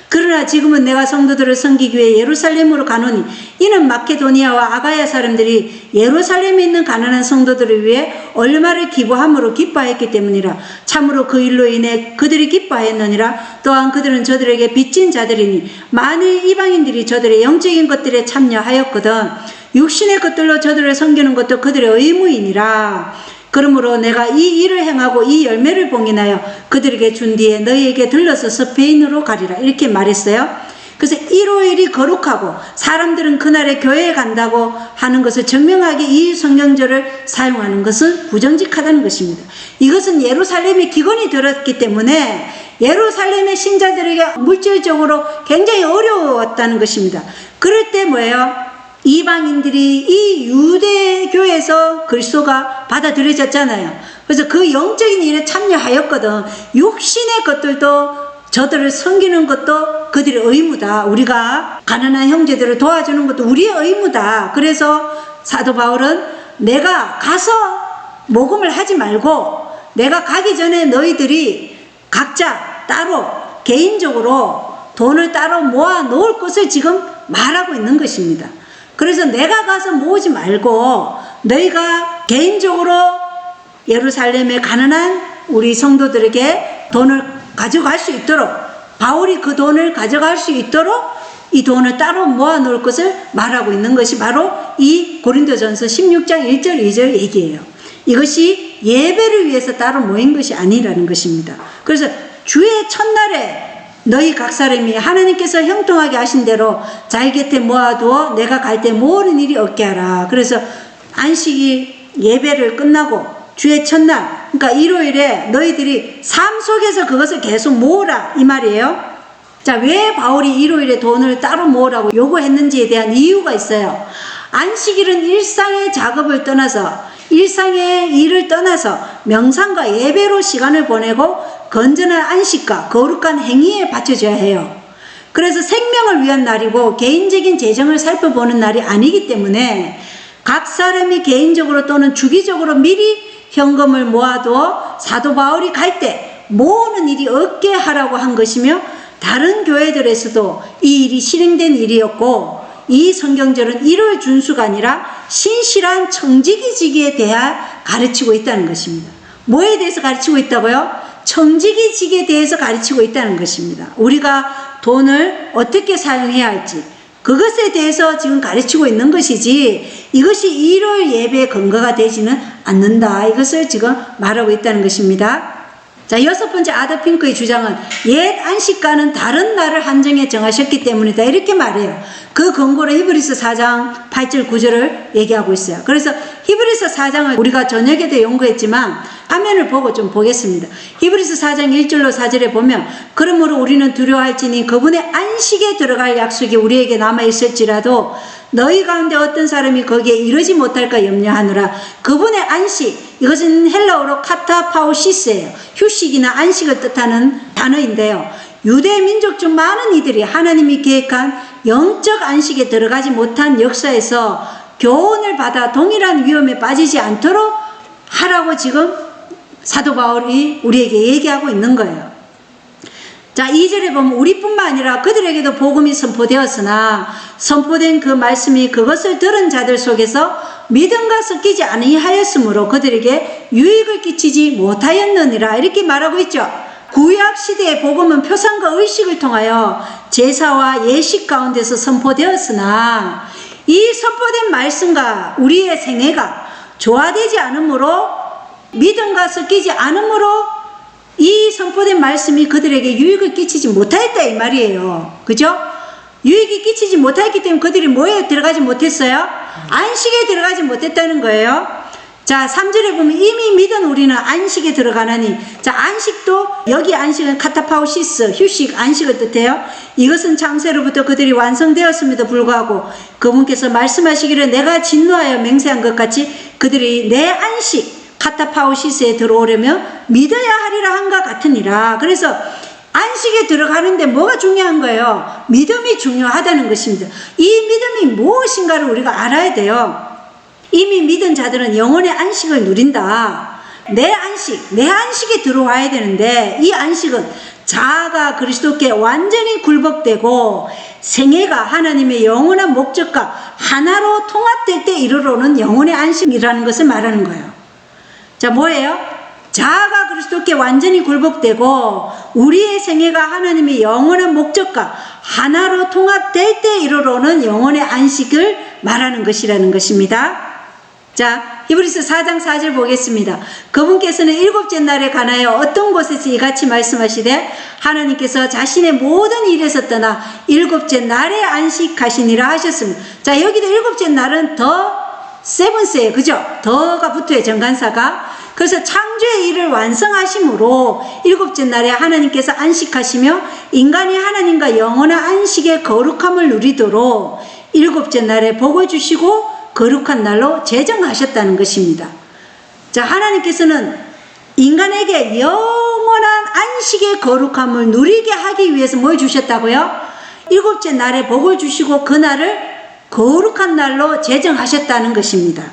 그러나 지금은 내가 성도들을 섬기기 위해 예루살렘으로 가노니 이는 마케도니아와 아가야 사람들이 예루살렘에 있는 가난한 성도들을 위해 얼마를 기부함으로 기뻐했기 때문이라. 참으로 그 일로 인해 그들이 기뻐했느니라. 또한 그들은 저들에게 빚진 자들이니 만일 이방인들이 저들의 영적인 것들에 참여하였거든 육신의 것들로 저들을 섬기는 것도 그들의 의무이니라. 그러므로 내가 이 일을 행하고 이 열매를 봉인하여 그들에게 준 뒤에 너희에게 들러서 스페인으로 가리라. 이렇게 말했어요. 그래서 일요일이 거룩하고 사람들은 그날에 교회에 간다고 하는 것을 증명하기 이 성경절을 사용하는 것은 부정직하다는 것입니다. 이것은 예루살렘에 기근이 들었기 때문에 예루살렘의 신자들에게 물질적으로 굉장히 어려웠다는 것입니다. 그럴 때 뭐예요? 이방인들이 이 유대교에서 그리스도가 받아들여졌잖아요. 그래서 그 영적인 일에 참여하였거든. 육신의 것들도 저들을 섬기는 것도 그들의 의무다. 우리가 가난한 형제들을 도와주는 것도 우리의 의무다. 그래서 사도 바울은 내가 가서 모금을 하지 말고 내가 가기 전에 너희들이 각자 따로 개인적으로 돈을 따로 모아 놓을 것을 지금 말하고 있는 것입니다. 그래서 내가 가서 모으지 말고 너희가 개인적으로 예루살렘의 가난한 우리 성도들에게 돈을 가져갈 수 있도록, 바울이 그 돈을 가져갈 수 있도록 이 돈을 따로 모아 놓을 것을 말하고 있는 것이 바로 이 고린도전서 16장 1절 2절 얘기예요. 이것이 예배를 위해서 따로 모인 것이 아니라는 것입니다. 그래서 주의 첫날에 너희 각 사람이 하나님께서 형통하게 하신 대로 자기 곁에 모아두어 내가 갈 때 모으는 일이 없게 하라. 그래서 안식이 예배를 끝나고 주의 첫날, 그러니까 일요일에 너희들이 삶 속에서 그것을 계속 모으라 이 말이에요. 자, 왜 바울이 일요일에 돈을 따로 모으라고 요구했는지에 대한 이유가 있어요. 안식일은 일상의 작업을 떠나서, 일상의 일을 떠나서 명상과 예배로 시간을 보내고 건전한 안식과 거룩한 행위에 바쳐져야 해요. 그래서 생명을 위한 날이고 개인적인 재정을 살펴보는 날이 아니기 때문에 각 사람이 개인적으로 또는 주기적으로 미리 현금을 모아두어 사도 바울이 갈 때 모으는 일이 없게 하라고 한 것이며, 다른 교회들에서도 이 일이 실행된 일이었고, 이 성경절은 일요일 준수가 아니라 신실한 청지기지기에 대해 가르치고 있다는 것입니다. 뭐에 대해서 가르치고 있다고요? 청지기지기에 대해서 가르치고 있다는 것입니다. 우리가 돈을 어떻게 사용해야 할지 그것에 대해서 지금 가르치고 있는 것이지, 이것이 일요일 예배의 근거가 되지는 않는다. 이것을 지금 말하고 있다는 것입니다. 자, 6번째 아더핑크의 주장은 옛 안식과는 다른 날을 한정해 정하셨기 때문이다. 이렇게 말해요. 그 근거로 히브리서 4장 8절 9절을 얘기하고 있어요. 그래서 히브리서 4장을 우리가 저녁에도 연구했지만 화면을 보고 좀 보겠습니다. 히브리서 4장 1절로 4절에 보면, 그러므로 우리는 두려워할지니 그분의 안식에 들어갈 약속이 우리에게 남아있을지라도 너희 가운데 어떤 사람이 거기에 이르지 못할까 염려하느라. 그분의 안식, 이것은 헬라어로 카타파오시스예요. 휴식이나 안식을 뜻하는 단어인데요. 유대 민족 중 많은 이들이 하나님이 계획한 영적 안식에 들어가지 못한 역사에서 교훈을 받아 동일한 위험에 빠지지 않도록 하라고 지금 사도 바울이 우리에게 얘기하고 있는 거예요. 자, 2절에 보면 우리뿐만 아니라 그들에게도 복음이 선포되었으나 선포된 그 말씀이 그것을 들은 자들 속에서 믿음과 섞이지 아니하였으므로 그들에게 유익을 끼치지 못하였느니라 이렇게 말하고 있죠. 구약 시대의 복음은 표상과 의식을 통하여 제사와 예식 가운데서 선포되었으나 이 선포된 말씀과 우리의 생애가 조화되지 않으므로 믿음과 섞이지 않으므로 이 선포된 말씀이 그들에게 유익을 끼치지 못하였다 이 말이에요. 그죠? 유익이 끼치지 못했기 때문에 그들이 뭐에 들어가지 못했어요? 안식에 들어가지 못했다는 거예요. 자, 3절에 보면 이미 믿은 우리는 안식에 들어가나니, 자, 안식도 여기 안식은 카타파우시스, 휴식, 안식을 뜻해요. 이것은 창세로부터 그들이 완성되었음에도 불구하고 그분께서 말씀하시기를 내가 진노하여 맹세한 것 같이 그들이 내 안식 카타파우시스에 들어오려면 믿어야 하리라 한것 같으니라. 그래서 안식에 들어가는데 뭐가 중요한 거예요? 믿음이 중요하다는 것입니다. 이 믿음이 무엇인가를 우리가 알아야 돼요. 이미 믿은 자들은 영혼의 안식을 누린다. 내 안식에 들어와야 되는데 이 안식은 자아가 그리스도께 완전히 굴복되고 생애가 하나님의 영원한 목적과 하나로 통합될 때 이르러오는 영혼의 안식이라는 것을 말하는 거예요. 자, 뭐예요? 자아가 그리스도께 완전히 굴복되고 우리의 생애가 하나님의 영원한 목적과 하나로 통합될 때 이르러오는 영혼의 안식을 말하는 것이라는 것입니다. 자, 히브리서 4장 4절 보겠습니다. 그분께서는 일곱째 날에 관하여 어떤 곳에서 이같이 말씀하시되 하나님께서 자신의 모든 일에서 떠나 일곱째 날에 안식하시니라 하셨습니다. 자, 여기도 일곱째 날은 더 세븐스예요. 그죠? 더가 붙어요. 정관사가. 그래서 창조의 일을 완성하심으로 일곱째 날에 하나님께서 안식하시며 인간이 하나님과 영원한 안식의 거룩함을 누리도록 일곱째 날에 복을 주시고 거룩한 날로 제정하셨다는 것입니다. 자, 하나님께서는 인간에게 영원한 안식의 거룩함을 누리게 하기 위해서 뭘 주셨다고요? 일곱째 날에 복을 주시고 그 날을 거룩한 날로 제정하셨다는 것입니다.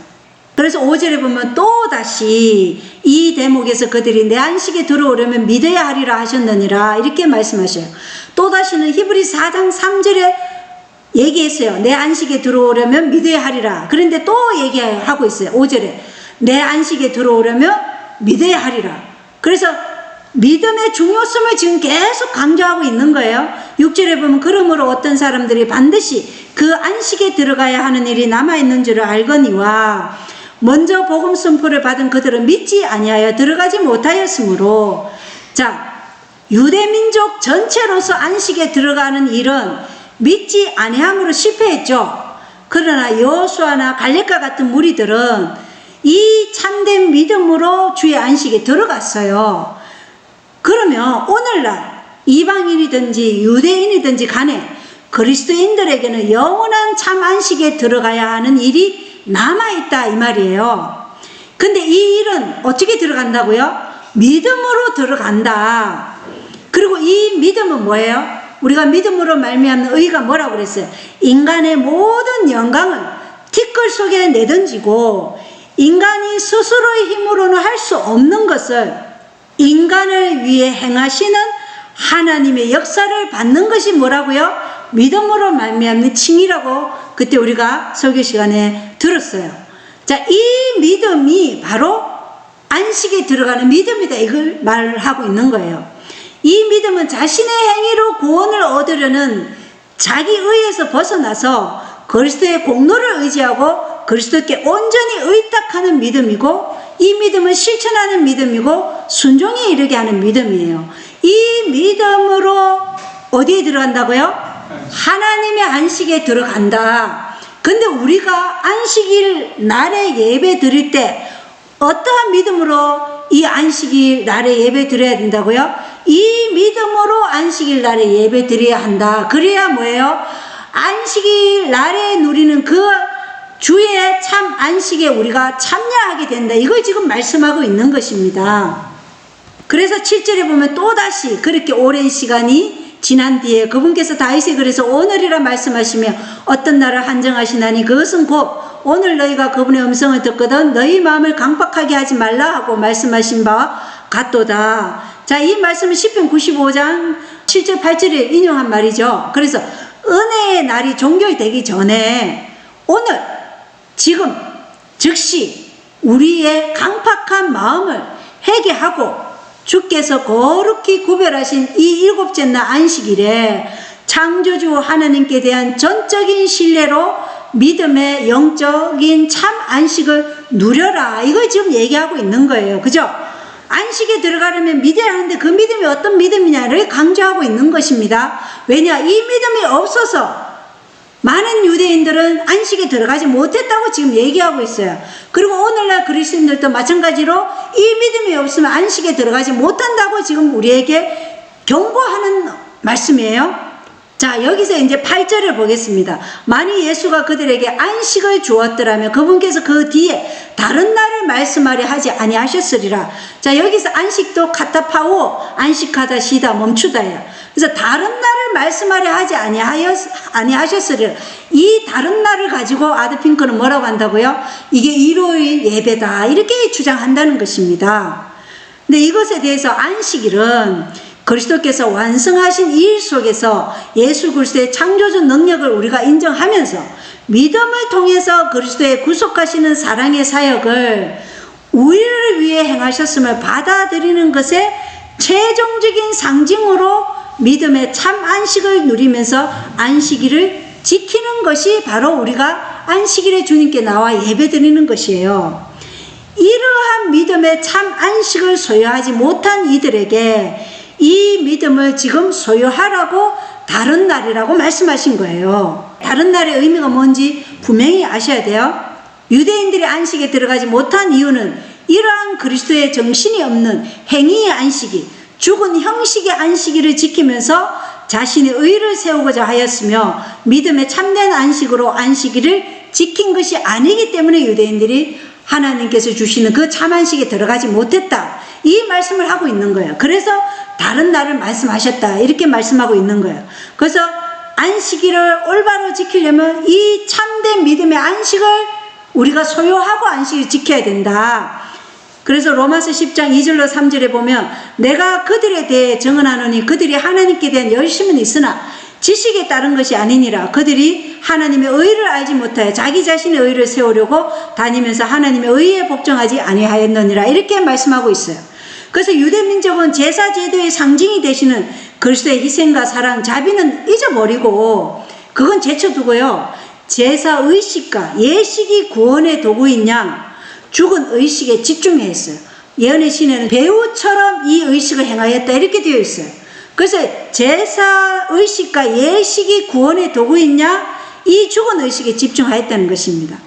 그래서 5절에 보면 또다시 이 대목에서 그들이 내 안식에 들어오려면 믿어야 하리라 하셨느니라 이렇게 말씀하셔요. 또다시는 히브리 4장 3절에 얘기했어요. 내 안식에 들어오려면 믿어야 하리라. 그런데 또 얘기하고 있어요. 5절에 내 안식에 들어오려면 믿어야 하리라. 그래서 믿음의 중요성을 지금 계속 강조하고 있는 거예요. 6절에 보면 그러므로 어떤 사람들이 반드시 그 안식에 들어가야 하는 일이 남아있는 줄을 알거니와 먼저 복음 선포를 받은 그들은 믿지 아니하여 들어가지 못하였으므로, 자, 유대민족 전체로서 안식에 들어가는 일은 믿지 아니함으로 실패했죠. 그러나 여호수아나 갈렙과 같은 무리들은 이 참된 믿음으로 주의 안식에 들어갔어요. 그러면 오늘날 이방인이든지 유대인이든지 간에 그리스도인들에게는 영원한 참 안식에 들어가야 하는 일이 남아있다 이 말이에요. 근데 이 일은 어떻게 들어간다고요? 믿음으로 들어간다. 그리고 이 믿음은 뭐예요? 우리가 믿음으로 말미암는 의가 뭐라고 그랬어요? 인간의 모든 영광을 티끌 속에 내던지고 인간이 스스로의 힘으로는 할 수 없는 것을 인간을 위해 행하시는 하나님의 역사를 받는 것이 뭐라고요? 믿음으로 말미암는 칭이라고 그때 우리가 설교 시간에 들었어요. 자, 이 믿음이 바로 안식에 들어가는 믿음이다 이걸 말하고 있는 거예요. 이 믿음은 자신의 행위로 구원을 얻으려는 자기 의에서 벗어나서 그리스도의 공로를 의지하고 그리스도께 온전히 의탁하는 믿음이고, 이 믿음은 실천하는 믿음이고 순종에 이르게 하는 믿음이에요. 이 믿음으로 어디에 들어간다고요? 하나님의 안식에 들어간다. 근데 우리가 안식일 날에 예배 드릴 때 어떠한 믿음으로 이 안식일 날에 예배 드려야 된다고요? 이 믿음으로 안식일 날에 예배 드려야 한다. 그래야 뭐예요? 안식일 날에 누리는 그 주의 참 안식에 우리가 참여하게 된다. 이걸 지금 말씀하고 있는 것입니다. 그래서 7절에 보면 또다시 그렇게 오랜 시간이 지난 뒤에 그분께서 다윗에 그래서 오늘이라 말씀하시며 어떤 날을 한정하시나니 그것은 곧 오늘 너희가 그분의 음성을 듣거든 너희 마음을 강팍하게 하지 말라 하고 말씀하신 바와 같도다. 자, 이 말씀은 시편 95장 7절 8절에 인용한 말이죠. 그래서 은혜의 날이 종결되기 전에 오늘 지금 즉시 우리의 강팍한 마음을 회개하고 주께서 거룩히 구별하신 이 7째 날 안식일에 창조주 하나님께 대한 전적인 신뢰로 믿음의 영적인 참 안식을 누려라. 이걸 지금 얘기하고 있는 거예요. 그죠? 안식에 들어가려면 믿어야 하는데 그 믿음이 어떤 믿음이냐를 강조하고 있는 것입니다. 왜냐? 이 믿음이 없어서 많은 유대인들은 안식에 들어가지 못했다고 지금 얘기하고 있어요. 그리고 오늘날 그리스도인들도 마찬가지로 이 믿음이 없으면 안식에 들어가지 못한다고 지금 우리에게 경고하는 말씀이에요. 자, 여기서 이제 8절을 보겠습니다. 만일 예수가 그들에게 안식을 주었더라면 그분께서 그 뒤에 다른 날을 말씀하려 하지 아니하셨으리라. 자, 여기서 안식도 카타파오, 안식하다, 쉬다, 멈추다예요. 그래서 다른 날을 말씀하려 하지 아니하셨으리라. 이 다른 날을 가지고 아드핑크는 뭐라고 한다고요? 이게 일요일 예배다, 이렇게 주장한다는 것입니다. 근데 이것에 대해서 안식일은 그리스도께서 완성하신 일 속에서 예수 그리스도의 창조적 능력을 우리가 인정하면서 믿음을 통해서 그리스도의 구속하시는 사랑의 사역을 우리를 위해 행하셨음을 받아들이는 것의 최종적인 상징으로 믿음의 참 안식을 누리면서 안식일을 지키는 것이 바로 우리가 안식일에 주님께 나와 예배드리는 것이에요. 이러한 믿음의 참 안식을 소유하지 못한 이들에게 이 믿음을 지금 소유하라고 다른 날이라고 말씀하신 거예요. 다른 날의 의미가 뭔지 분명히 아셔야 돼요. 유대인들이 안식에 들어가지 못한 이유는 이러한 그리스도의 정신이 없는 행위의 안식이, 죽은 형식의 안식일을 지키면서 자신의 의를 세우고자 하였으며 믿음의 참된 안식으로 안식일을 지킨 것이 아니기 때문에 유대인들이 하나님께서 주시는 그 참 안식에 들어가지 못했다, 이 말씀을 하고 있는 거예요. 그래서 다른 날을 말씀하셨다, 이렇게 말씀하고 있는 거예요. 그래서 안식일을 올바로 지키려면 이 참된 믿음의 안식을 우리가 소유하고 안식을 지켜야 된다. 그래서 로마서 10장 2절로 3절에 보면 내가 그들에 대해 증언하노니 그들이 하나님께 대한 열심은 있으나 지식에 따른 것이 아니니라. 그들이 하나님의 의를 알지 못하여 자기 자신의 의를 세우려고 다니면서 하나님의 의에 복종하지 아니하였느니라. 이렇게 말씀하고 있어요. 그래서 유대민족은 제사제도의 상징이 되시는 그리스도의 희생과 사랑, 자비는 잊어버리고 그건 제쳐두고요, 제사의식과 예식이 구원의 도구인 양 죽은 의식에 집중했어요. 예언의 시내는 배우처럼 이 의식을 행하였다, 이렇게 되어 있어요. 그래서 제사의식과 예식이 구원의 도구이냐, 이 죽은 의식에 집중하였다는 것입니다.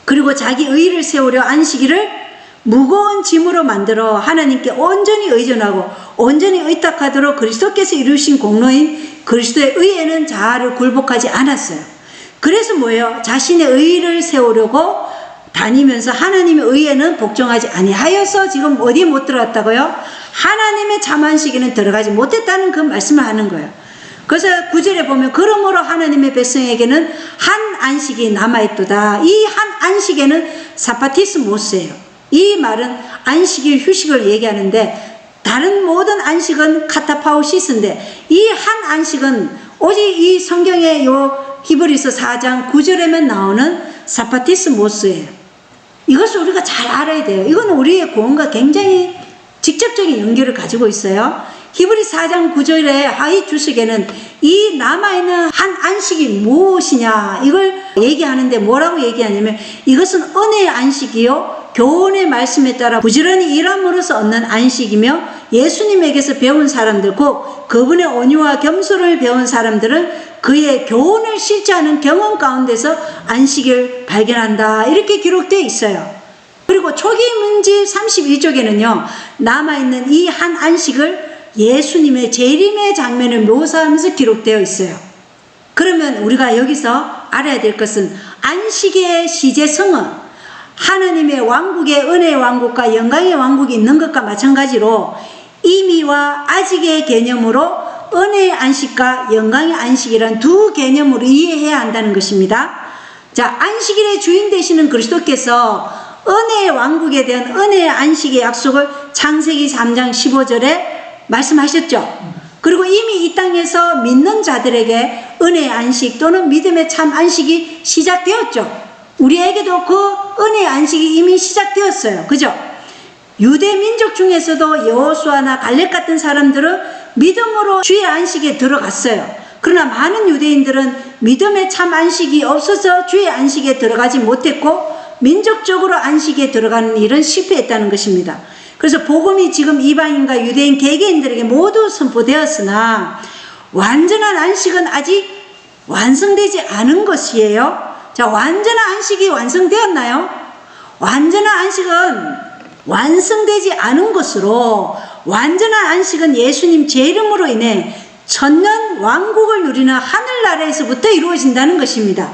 그리고 자기 의를 세우려 안식일을 무거운 짐으로 만들어 하나님께 온전히 의존하고 온전히 의탁하도록 그리스도께서 이루신 공로인 그리스도의 의에는 자아를 굴복하지 않았어요. 그래서 뭐예요? 자신의 의를 세우려고 다니면서 하나님의 의에는 복종하지 아니하여서 지금 어디에 못 들어갔다고요? 하나님의 참 안식에는 들어가지 못했다는 그 말씀을 하는 거예요. 그래서 9절에 보면 그러므로 하나님의 백성에게는 한 안식이 남아있도다. 이 한 안식에는 사파티스모스예요. 이 말은 안식일, 휴식을 얘기하는데 다른 모든 안식은 카타파우시스인데 이 한 안식은 오직 이 성경의 요 히브리서 4장 9절에만 나오는 사파티스모스예요. 이것을 우리가 잘 알아야 돼요. 이건 우리의 구원과 굉장히 직접적인 연결을 가지고 있어요. 히브리 4장 9절의 하위 주석에는 이 남아있는 한 안식이 무엇이냐, 이걸 얘기하는데 뭐라고 얘기하냐면 이것은 은혜의 안식이요 교훈의 말씀에 따라 부지런히 일함으로써 얻는 안식이며 예수님에게서 배운 사람들, 곧 그분의 온유와 겸손을 배운 사람들은 그의 교훈을 실제하는 경험 가운데서 안식을 발견한다, 이렇게 기록되어 있어요. 그리고 초기 문집 31쪽에는요 남아있는 이 한 안식을 예수님의 재림의 장면을 묘사하면서 기록되어 있어요. 그러면 우리가 여기서 알아야 될 것은 안식의 시제성은 하나님의 왕국의 은혜의 왕국과 영광의 왕국이 있는 것과 마찬가지로 이미와 아직의 개념으로 은혜의 안식과 영광의 안식이란 두 개념으로 이해해야 한다는 것입니다. 자, 안식일의 주인 되시는 그리스도께서 은혜의 왕국에 대한 은혜의 안식의 약속을 창세기 3장 15절에 말씀하셨죠. 그리고 이미 이 땅에서 믿는 자들에게 은혜의 안식 또는 믿음의 참 안식이 시작되었죠. 우리에게도 그 은혜의 안식이 이미 시작되었어요. 그죠? 유대 민족 중에서도 여호수아나 갈렙 같은 사람들은 믿음으로 주의 안식에 들어갔어요. 그러나 많은 유대인들은 믿음의 참 안식이 없어서 주의 안식에 들어가지 못했고 민족적으로 안식에 들어가는 일은 실패했다는 것입니다. 그래서 복음이 지금 이방인과 유대인 개개인들에게 모두 선포되었으나 완전한 안식은 아직 완성되지 않은 것이에요. 자, 완전한 안식이 완성되었나요? 완전한 안식은 완성되지 않은 것으로, 완전한 안식은 예수님 제 이름으로 인해 천년 왕국을 누리는 하늘나라에서부터 이루어진다는 것입니다.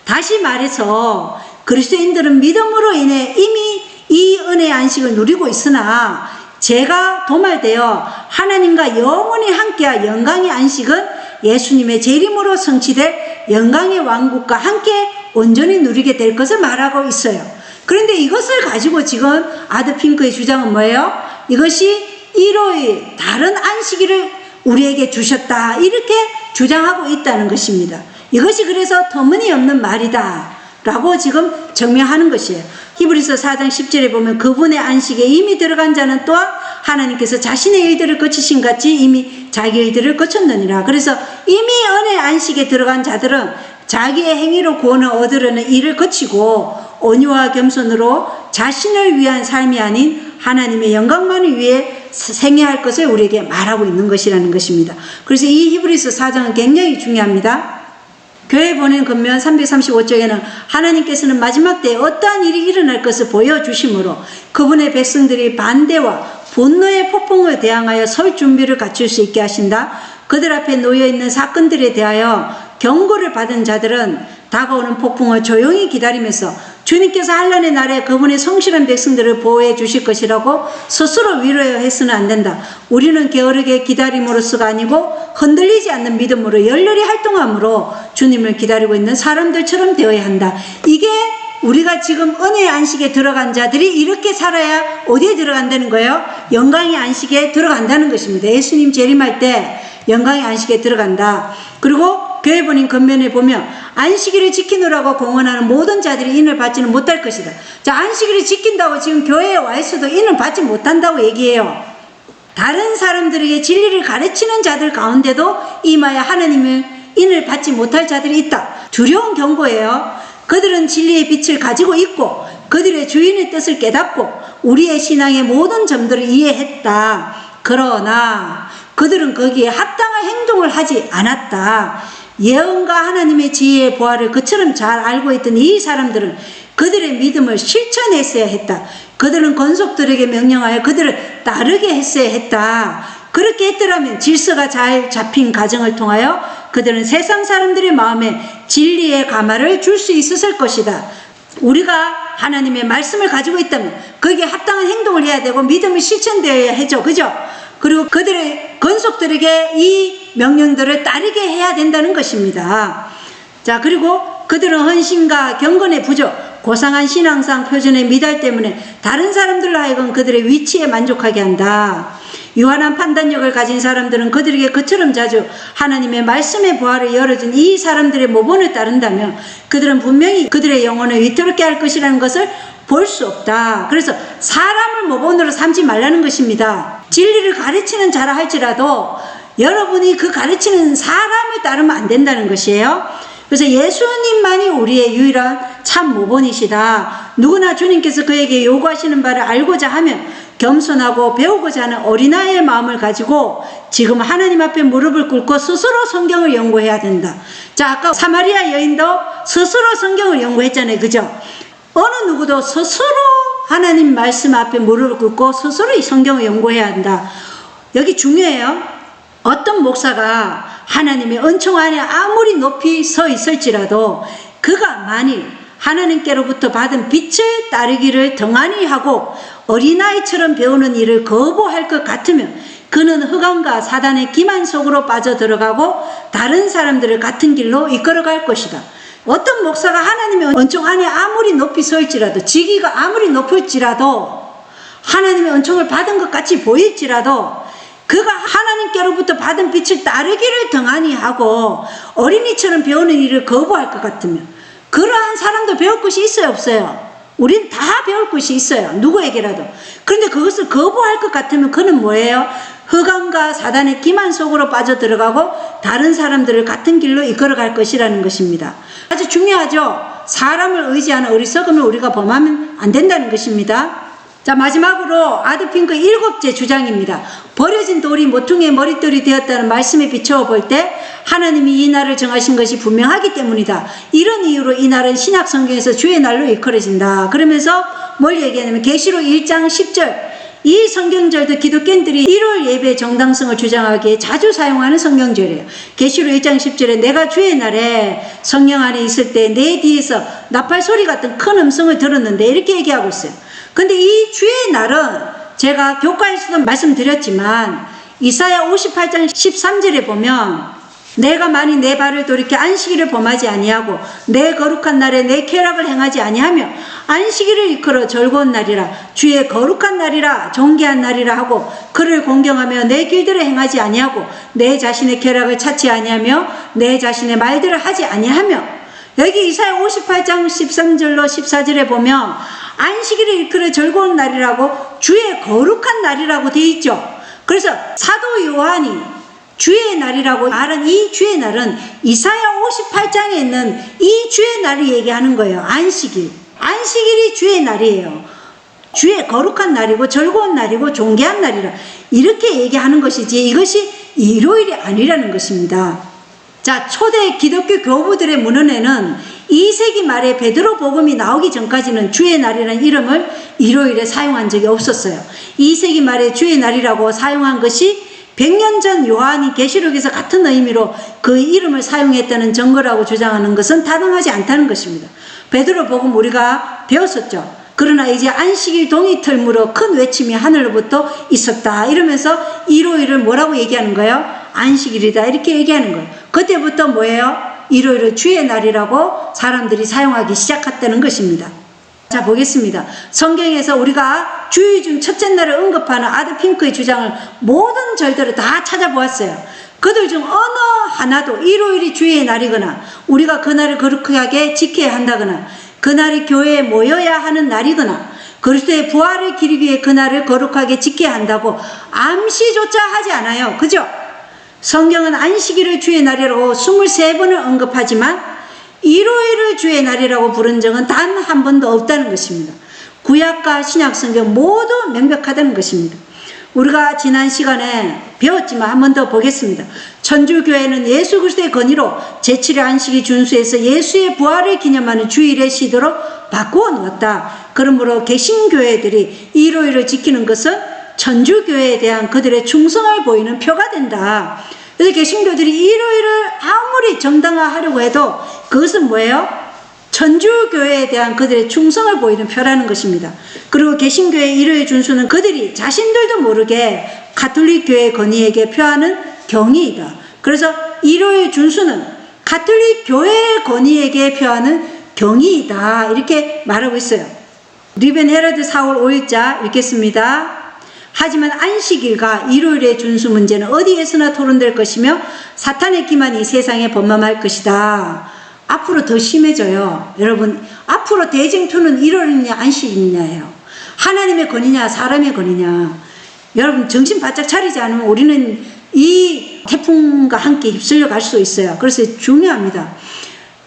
다시 말해서 그리스도인들은 믿음으로 인해 이미 이 은혜의 안식을 누리고 있으나 제가 도말되어 하나님과 영원히 함께할 영광의 안식은 예수님의 재림으로 성취될 영광의 왕국과 함께 온전히 누리게 될 것을 말하고 있어요. 그런데 이것을 가지고 지금 아드핑크의 주장은 뭐예요? 이것이 일요일 다른 안식일을 우리에게 주셨다, 이렇게 주장하고 있다는 것입니다. 이것이 그래서 터무니없는 말이다 라고 지금 증명하는 것이에요. 히브리서 4장 10절에 보면 그분의 안식에 이미 들어간 자는 또한 하나님께서 자신의 일들을 거치신 같이 이미 자기 일들을 거쳤느니라. 그래서 이미 은혜의 안식에 들어간 자들은 자기의 행위로 구원을 얻으려는 일을 거치고 온유와 겸손으로 자신을 위한 삶이 아닌 하나님의 영광만을 위해 생애할 것을 우리에게 말하고 있는 것이라는 것입니다. 그래서 이 히브리서 4장은 굉장히 중요합니다. 교회 보낸 근면 335쪽에는 하나님께서는 마지막 때에 어떠한 일이 일어날 것을 보여주심으로 그분의 백성들이 반대와 분노의 폭풍을 대항하여 설 준비를 갖출 수 있게 하신다. 그들 앞에 놓여있는 사건들에 대하여 경고를 받은 자들은 다가오는 폭풍을 조용히 기다리면서 주님께서 환난의 날에 그분의 성실한 백성들을 보호해 주실 것이라고 스스로 위로해서는 안 된다. 우리는 게으르게 기다림으로서가 아니고 흔들리지 않는 믿음으로 열렬히 활동함으로 주님을 기다리고 있는 사람들처럼 되어야 한다. 이게 우리가 지금 은혜의 안식에 들어간 자들이 이렇게 살아야 어디에 들어간다는 거예요? 영광의 안식에 들어간다는 것입니다. 예수님 재림할 때 영광의 안식에 들어간다. 그리고 교회 본인 겉면에 보면 안식일을 지키느라고 공헌하는 모든 자들이 인을 받지는 못할 것이다. 자, 안식일을 지킨다고 지금 교회에 와 있어도 인을 받지 못한다고 얘기해요. 다른 사람들에게 진리를 가르치는 자들 가운데도 임하여 하나님의 인을 받지 못할 자들이 있다. 두려운 경고예요. 그들은 진리의 빛을 가지고 있고 그들의 주인의 뜻을 깨닫고 우리의 신앙의 모든 점들을 이해했다. 그러나 그들은 거기에 합당한 행동을 하지 않았다. 예언과 하나님의 지혜의 보화를 그처럼 잘 알고 있던 이 사람들은 그들의 믿음을 실천했어야 했다. 그들은 권속들에게 명령하여 그들을 따르게 했어야 했다. 그렇게 했더라면 질서가 잘 잡힌 가정을 통하여 그들은 세상 사람들의 마음에 진리의 가마를 줄 수 있었을 것이다. 우리가 하나님의 말씀을 가지고 있다면 거기에 합당한 행동을 해야 되고 믿음을 실천되어야 하죠. 그죠? 그리고 그들의 권속들에게 이 명령들을 따르게 해야 된다는 것입니다. 자, 그리고 그들은 헌신과 경건의 부족, 고상한 신앙상 표준의 미달 때문에 다른 사람들로 하여금 그들의 위치에 만족하게 한다. 유한한 판단력을 가진 사람들은 그들에게 그처럼 자주 하나님의 말씀의 보화를 열어준 이 사람들의 모본을 따른다면 그들은 분명히 그들의 영혼을 위태롭게 할 것이라는 것을 볼 수 없다. 그래서 사람을 모본으로 삼지 말라는 것입니다. 진리를 가르치는 자라 할지라도 여러분이 그 가르치는 사람을 따르면 안 된다는 것이에요. 그래서 예수님만이 우리의 유일한 참 모본이시다. 누구나 주님께서 그에게 요구하시는 바를 알고자 하면 겸손하고 배우고자 하는 어린아이의 마음을 가지고 지금 하나님 앞에 무릎을 꿇고 스스로 성경을 연구해야 된다. 자, 아까 사마리아 여인도 스스로 성경을 연구했잖아요. 그죠? 어느 누구도 스스로 하나님 말씀 앞에 무릎을 꿇고 스스로 이 성경을 연구해야 한다. 여기 중요해요. 어떤 목사가 하나님의 은총 안에 아무리 높이 서 있을지라도 그가 만일 하나님께로부터 받은 빛을 따르기를 등한히 하고 어린아이처럼 배우는 일을 거부할 것 같으면 그는 흑암과 사단의 기만 속으로 빠져들어가고 다른 사람들을 같은 길로 이끌어갈 것이다. 어떤 목사가 하나님의 은총 안에 아무리 높이 서 있지라도 직위가 아무리 높을지라도 하나님의 은총을 받은 것 같이 보일지라도 그가 하나님께로부터 받은 빛을 따르기를 등한히 하고 어린이처럼 배우는 일을 거부할 것 같으면, 그러한 사람도 배울 것이 있어요, 없어요? 우린 다 배울 것이 있어요, 누구에게라도. 그런데 그것을 거부할 것 같으면 그는 뭐예요? 흑암과 사단의 기만 속으로 빠져들어가고 다른 사람들을 같은 길로 이끌어갈 것이라는 것입니다. 아주 중요하죠. 사람을 의지하는 어리석음을 우리가 범하면 안 된다는 것입니다. 자, 마지막으로 아드핑크 7째 주장입니다. 버려진 돌이 모퉁이의 머릿돌이 되었다는 말씀에 비추어 볼 때 하나님이 이 날을 정하신 것이 분명하기 때문이다. 이런 이유로 이 날은 신약 성경에서 주의 날로 일컬어진다. 그러면서 뭘 얘기하냐면 계시록 1장 10절, 이 성경절도 기독교인들이 1월 예배 정당성을 주장하기에 자주 사용하는 성경절이에요. 계시록 1장 10절에 내가 주의 날에 성령 안에 있을 때 내 뒤에서 나팔 소리 같은 큰 음성을 들었는데, 이렇게 얘기하고 있어요. 근데 이 주의 날은 제가 교과에서도 말씀드렸지만 이사야 58장 13절에 보면 내가 만일 내 발을 돌이켜 안식일을 범하지 아니하고 내 거룩한 날에 내 쾌락을 행하지 아니하며 안식일을 이끌어 즐거운 날이라 주의 거룩한 날이라 존귀한 날이라 하고 그를 공경하며 내 길들을 행하지 아니하고 내 자신의 쾌락을 찾지 아니하며 내 자신의 말들을 하지 아니하며, 여기 이사야 58장 13절로 14절에 보면 안식일을 일컬어 즐거운 날이라고 주의 거룩한 날이라고 되어 있죠. 그래서 사도 요한이 주의 날이라고 말한 이 주의 날은 이사야 58장에 있는 이 주의 날을 얘기하는 거예요. 안식일. 안식일이 주의 날이에요. 주의 거룩한 날이고 즐거운 날이고 존귀한 날이라 이렇게 얘기하는 것이지 이것이 일요일이 아니라는 것입니다. 자, 초대 기독교 교부들의 문헌에는 2세기 말에 베드로 복음이 나오기 전까지는 주의 날이라는 이름을 일요일에 사용한 적이 없었어요. 2세기 말에 주의 날이라고 사용한 것이 100년 전 요한이 계시록에서 같은 의미로 그 이름을 사용했다는 증거라고 주장하는 것은 타당하지 않다는 것입니다. 베드로 복음 우리가 배웠었죠. 그러나 이제 안식일 동이틀무로 큰 외침이 하늘로부터 있었다 이러면서 일요일을 뭐라고 얘기하는 거예요? 안식일이다 이렇게 얘기하는 거예요. 그때부터 뭐예요? 일요일을 주의 날이라고 사람들이 사용하기 시작했다는 것입니다. 자, 보겠습니다. 성경에서 우리가 주의 중 첫째 날을 언급하는 아드핑크의 주장을 모든 절들을 다 찾아보았어요. 그들 중 어느 하나도 일요일이 주의 날이거나 우리가 그날을 거룩하게 지켜야 한다거나 그날이 교회에 모여야 하는 날이거나 그리스도의 부활을 기리기 위해 그날을 거룩하게 지켜야 한다고 암시조차 하지 않아요. 그죠? 성경은 안식일을 주의 날이라고 23번을 언급하지만 일요일을 주의 날이라고 부른 적은 단 한 번도 없다는 것입니다. 구약과 신약 성경 모두 명백하다는 것입니다. 우리가 지난 시간에 배웠지만 한 번 더 보겠습니다. 천주교회는 예수 그리스도의 건의로 제7일 안식일 준수해서 예수의 부활을 기념하는 주일의 시도로 바꾸어 놓았다. 그러므로 개신교회들이 일요일을 지키는 것은 천주교회에 대한 그들의 충성을 보이는 표가 된다. 그래서 개신교들이 일요일을 아무리 정당화하려고 해도 그것은 뭐예요? 천주교회에 대한 그들의 충성을 보이는 표라는 것입니다. 그리고 개신교의 일요일 준수는 그들이 자신들도 모르게 가톨릭 교회 건의에게 표하는 경의이다. 그래서 일요일 준수는 가톨릭 교회의 건의에게 표하는 경의이다. 이렇게 말하고 있어요. 리벤 헤러드 4월 5일자 읽겠습니다. 하지만 안식일과 일요일의 준수 문제는 어디에서나 토론될 것이며 사탄의 기만이 세상에 범람할 것이다. 앞으로 더 심해져요. 여러분, 앞으로 대쟁투는 일요일이냐 안식일이냐예요. 하나님의 권위냐 사람의 권위냐. 여러분 정신 바짝 차리지 않으면 우리는 이 태풍과 함께 휩쓸려 갈 수 있어요. 그래서 중요합니다.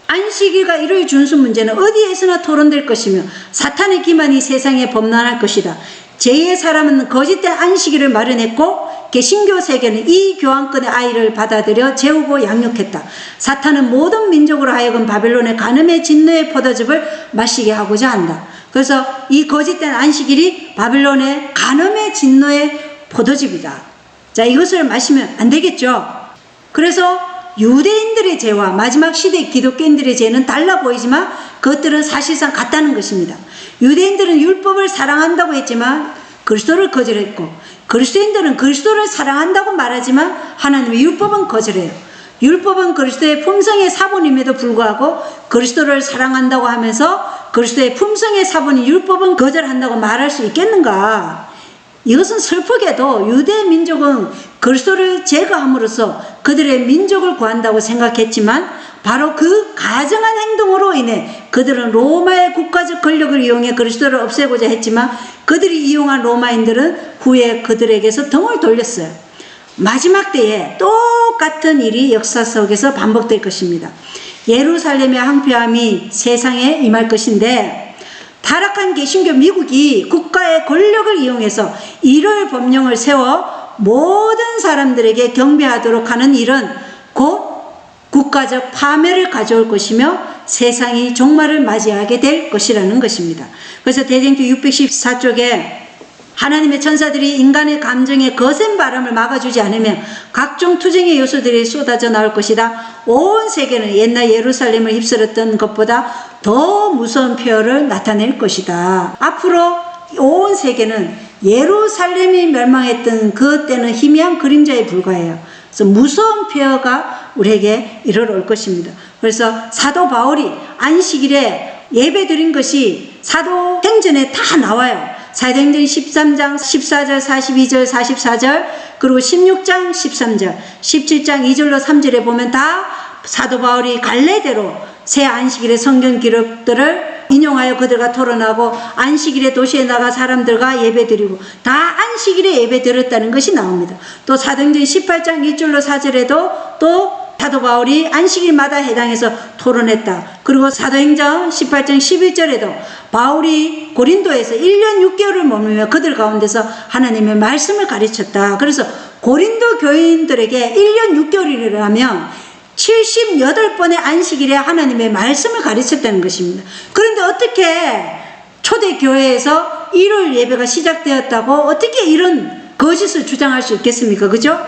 안식일과 일요일 준수 문제는 어디에서나 토론될 것이며 사탄의 기만이 세상에 범람할 것이다. 제2의 사람은 거짓된 안식일을 마련했고 개신교 세계는 이 교황권의 아이를 받아들여 재우고 양육했다. 사탄은 모든 민족으로 하여금 바벨론의 간음의 진노의 포도즙을 마시게 하고자 한다. 그래서 이 거짓된 안식일이 바벨론의 간음의 진노의 포도즙이다. 자, 이것을 마시면 안 되겠죠. 그래서 유대인들의 죄와 마지막 시대 기독교인들의 죄는 달라 보이지만 그것들은 사실상 같다는 것입니다. 유대인들은 율법을 사랑한다고 했지만 그리스도를 거절했고 그리스도인들은 그리스도를 사랑한다고 말하지만 하나님의 율법은 거절해요. 율법은 그리스도의 품성의 사본임에도 불구하고 그리스도를 사랑한다고 하면서 그리스도의 품성의 사본인 율법은 거절한다고 말할 수 있겠는가? 이것은 슬프게도 유대 민족은 그리스도를 제거함으로써 그들의 민족을 구한다고 생각했지만 바로 그 가증한 행동으로 인해 그들은 로마의 국가적 권력을 이용해 그리스도를 없애고자 했지만 그들이 이용한 로마인들은 후에 그들에게서 등을 돌렸어요. 마지막 때에 똑같은 일이 역사 속에서 반복될 것입니다. 예루살렘의 황폐함이 세상에 임할 것인데 타락한 개신교 미국이 국가의 권력을 이용해서 일월 법령을 세워 모든 사람들에게 경배하도록 하는 일은 곧 국가적 파멸을 가져올 것이며 세상이 종말을 맞이하게 될 것이라는 것입니다. 그래서 대쟁투 614쪽에 하나님의 천사들이 인간의 감정에 거센 바람을 막아주지 않으면 각종 투쟁의 요소들이 쏟아져 나올 것이다. 온 세계는 옛날 예루살렘을 휩쓸었던 것보다 더 무서운 폐허를 나타낼 것이다. 앞으로 온 세계는 예루살렘이 멸망했던 그 때는 희미한 그림자에 불과해요. 그래서 무서운 폐허가 우리에게 이르러올 것입니다. 그래서 사도 바울이 안식일에 예배 드린 것이 사도행전에 다 나와요. 사도행전 13장 14절 42절 44절 그리고 16장 13절 17장 2절로 3절에 보면 다 사도 바울이 갈래대로 새 안식일의 성경 기록들을 인용하여 그들과 토론하고 안식일에 도시에 나가 사람들과 예배드리고 다 안식일에 예배드렸다는 것이 나옵니다. 또 사도행전 18장 1절로 4절에도 또 사도 바울이 안식일마다 해당해서 토론했다. 그리고 사도행전 18장 11절에도 바울이 고린도에서 1년 6개월을 머물며 그들 가운데서 하나님의 말씀을 가르쳤다. 그래서 고린도 교인들에게 1년 6개월이라면 78번의 안식일에 하나님의 말씀을 가르쳤다는 것입니다. 그런데 어떻게 초대교회에서 일요일 예배가 시작되었다고 어떻게 이런 거짓을 주장할 수 있겠습니까? 그죠?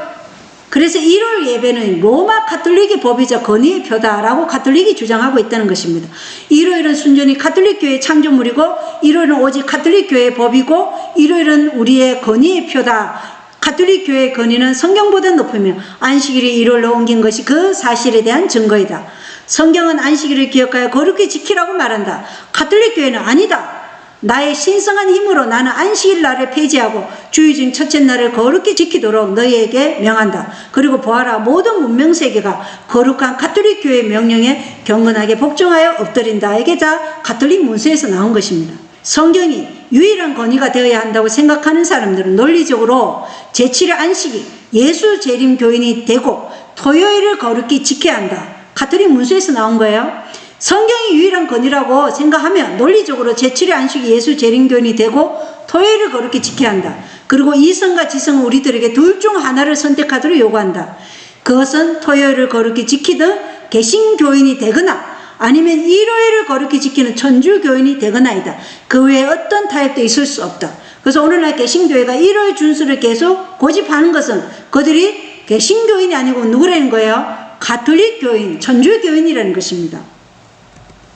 그래서 일요일 예배는 로마 가톨릭의 법이자 권위의 표다라고 가톨릭이 주장하고 있다는 것입니다. 일요일은 순전히 가톨릭 교회의 창조물이고 일요일은 오직 가톨릭 교회의 법이고 일요일은 우리의 권위의 표다. 가톨릭 교회의 권위는 성경보다 높으며 안식일이 일요일로 옮긴 것이 그 사실에 대한 증거이다. 성경은 안식일을 기억하여 거룩히 지키라고 말한다. 가톨릭 교회는 아니다. 나의 신성한 힘으로 나는 안식일 날을 폐지하고 주의 중 첫째 날을 거룩히 지키도록 너희에게 명한다. 그리고 보아라, 모든 문명세계가 거룩한 가톨릭 교회의 명령에 경건하게 복종하여 엎드린다. 이게 다 가톨릭 문서에서 나온 것입니다. 성경이 유일한 권위가 되어야 한다고 생각하는 사람들은 논리적으로 제7일 안식이 예수 재림 교인이 되고 토요일을 거룩히 지켜야 한다. 가톨릭 문서에서 나온 거예요. 성경이 유일한 권위라고 생각하면 논리적으로 제7일 안식이 예수 재림교인이 되고 토요일을 거룩히 지켜야 한다. 그리고 이성과 지성은 우리들에게 둘 중 하나를 선택하도록 요구한다. 그것은 토요일을 거룩히 지키든 개신교인이 되거나 아니면 일요일을 거룩히 지키는 천주교인이 되거나이다. 그 외에 어떤 타협도 있을 수 없다. 그래서 오늘날 개신교회가 일요일 준수를 계속 고집하는 것은 그들이 개신교인이 아니고 누구라는 거예요? 가톨릭 교인, 천주교인이라는 것입니다.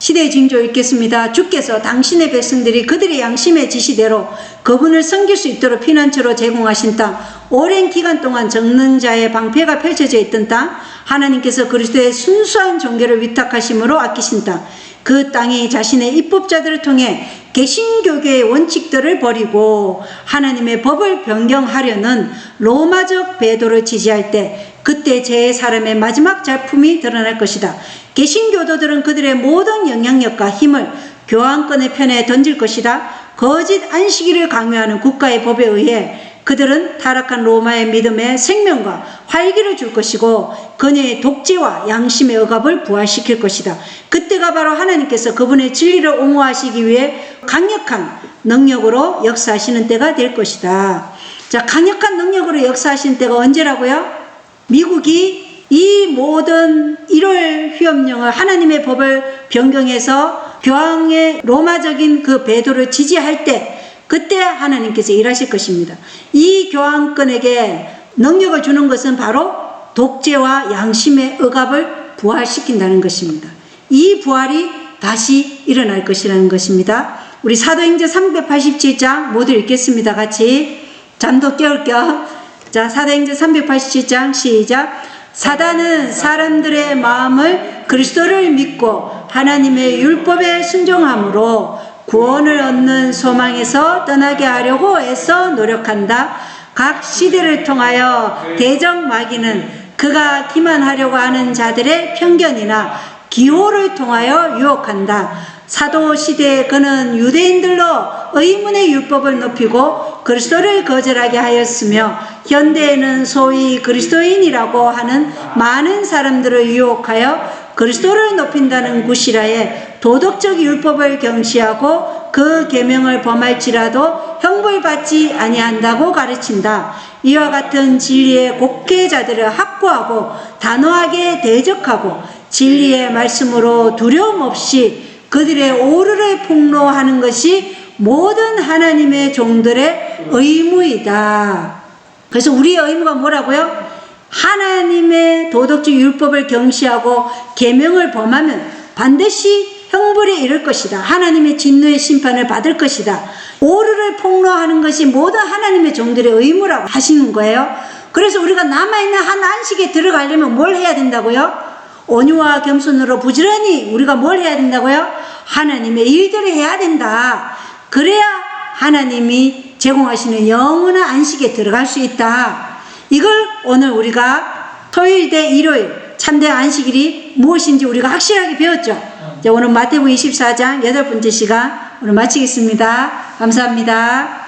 시대의 징조 읽겠습니다. 주께서 당신의 백성들이 그들의 양심의 지시대로 그분을 섬길 수 있도록 피난처로 제공하신 땅, 오랜 기간 동안 적능자의 방패가 펼쳐져 있던 땅, 하나님께서 그리스도의 순수한 종교를 위탁하심으로 아끼신 땅, 그 땅이 자신의 입법자들을 통해 개신교계의 원칙들을 버리고 하나님의 법을 변경하려는 로마적 배도를 지지할 때 그때 제3의 마지막 작품이 드러날 것이다. 개신교도들은 그들의 모든 영향력과 힘을 교황권의 편에 던질 것이다. 거짓 안식일을 강요하는 국가의 법에 의해 그들은 타락한 로마의 믿음에 생명과 활기를 줄 것이고 그녀의 독재와 양심의 억압을 부활시킬 것이다. 그때가 바로 하나님께서 그분의 진리를 옹호하시기 위해 강력한 능력으로 역사하시는 때가 될 것이다. 자, 강력한 능력으로 역사하시는 때가 언제라고요? 미국이 이 모든 일월 휴업령을 하나님의 법을 변경해서 교황의 로마적인 그 배도를 지지할 때 그때 하나님께서 일하실 것입니다. 이 교황권에게 능력을 주는 것은 바로 독재와 양심의 억압을 부활시킨다는 것입니다. 이 부활이 다시 일어날 것이라는 것입니다. 우리 사도행전 387장 모두 읽겠습니다. 같이 잠도 깨울 겸. 자, 사도행전 387장 시작. 사단은 사람들의 마음을 그리스도를 믿고 하나님의 율법에 순종함으로 구원을 얻는 소망에서 떠나게 하려고 애써 노력한다. 각 시대를 통하여 대적 마귀는 그가 기만하려고 하는 자들의 편견이나 기호를 통하여 유혹한다. 사도 시대에 그는 유대인들로 의문의 율법을 높이고 그리스도를 거절하게 하였으며 현대에는 소위 그리스도인이라고 하는 많은 사람들을 유혹하여 그리스도를 높인다는 구실하에 도덕적 율법을 경시하고 그 계명을 범할지라도 형벌받지 아니한다고 가르친다. 이와 같은 진리의 곡해자들을 확고하고 단호하게 대적하고 진리의 말씀으로 두려움 없이 그들의 오류를 폭로하는 것이 모든 하나님의 종들의 의무이다. 그래서 우리의 의무가 뭐라고요? 하나님의 도덕적 율법을 경시하고 계명을 범하면 반드시 형벌에 이를 것이다. 하나님의 진노의 심판을 받을 것이다. 오류를 폭로하는 것이 모든 하나님의 종들의 의무라고 하시는 거예요. 그래서 우리가 남아있는 한 안식에 들어가려면 뭘 해야 된다고요? 온유와 겸손으로 부지런히 우리가 뭘 해야 된다고요? 하나님의 일들을 해야 된다. 그래야 하나님이 제공하시는 영원한 안식에 들어갈 수 있다. 이걸 오늘 우리가 토요일 대 일요일 참된 안식일이 무엇인지 우리가 확실하게 배웠죠. 오늘 마태복음 24장 8번째 시간 오늘 마치겠습니다. 감사합니다.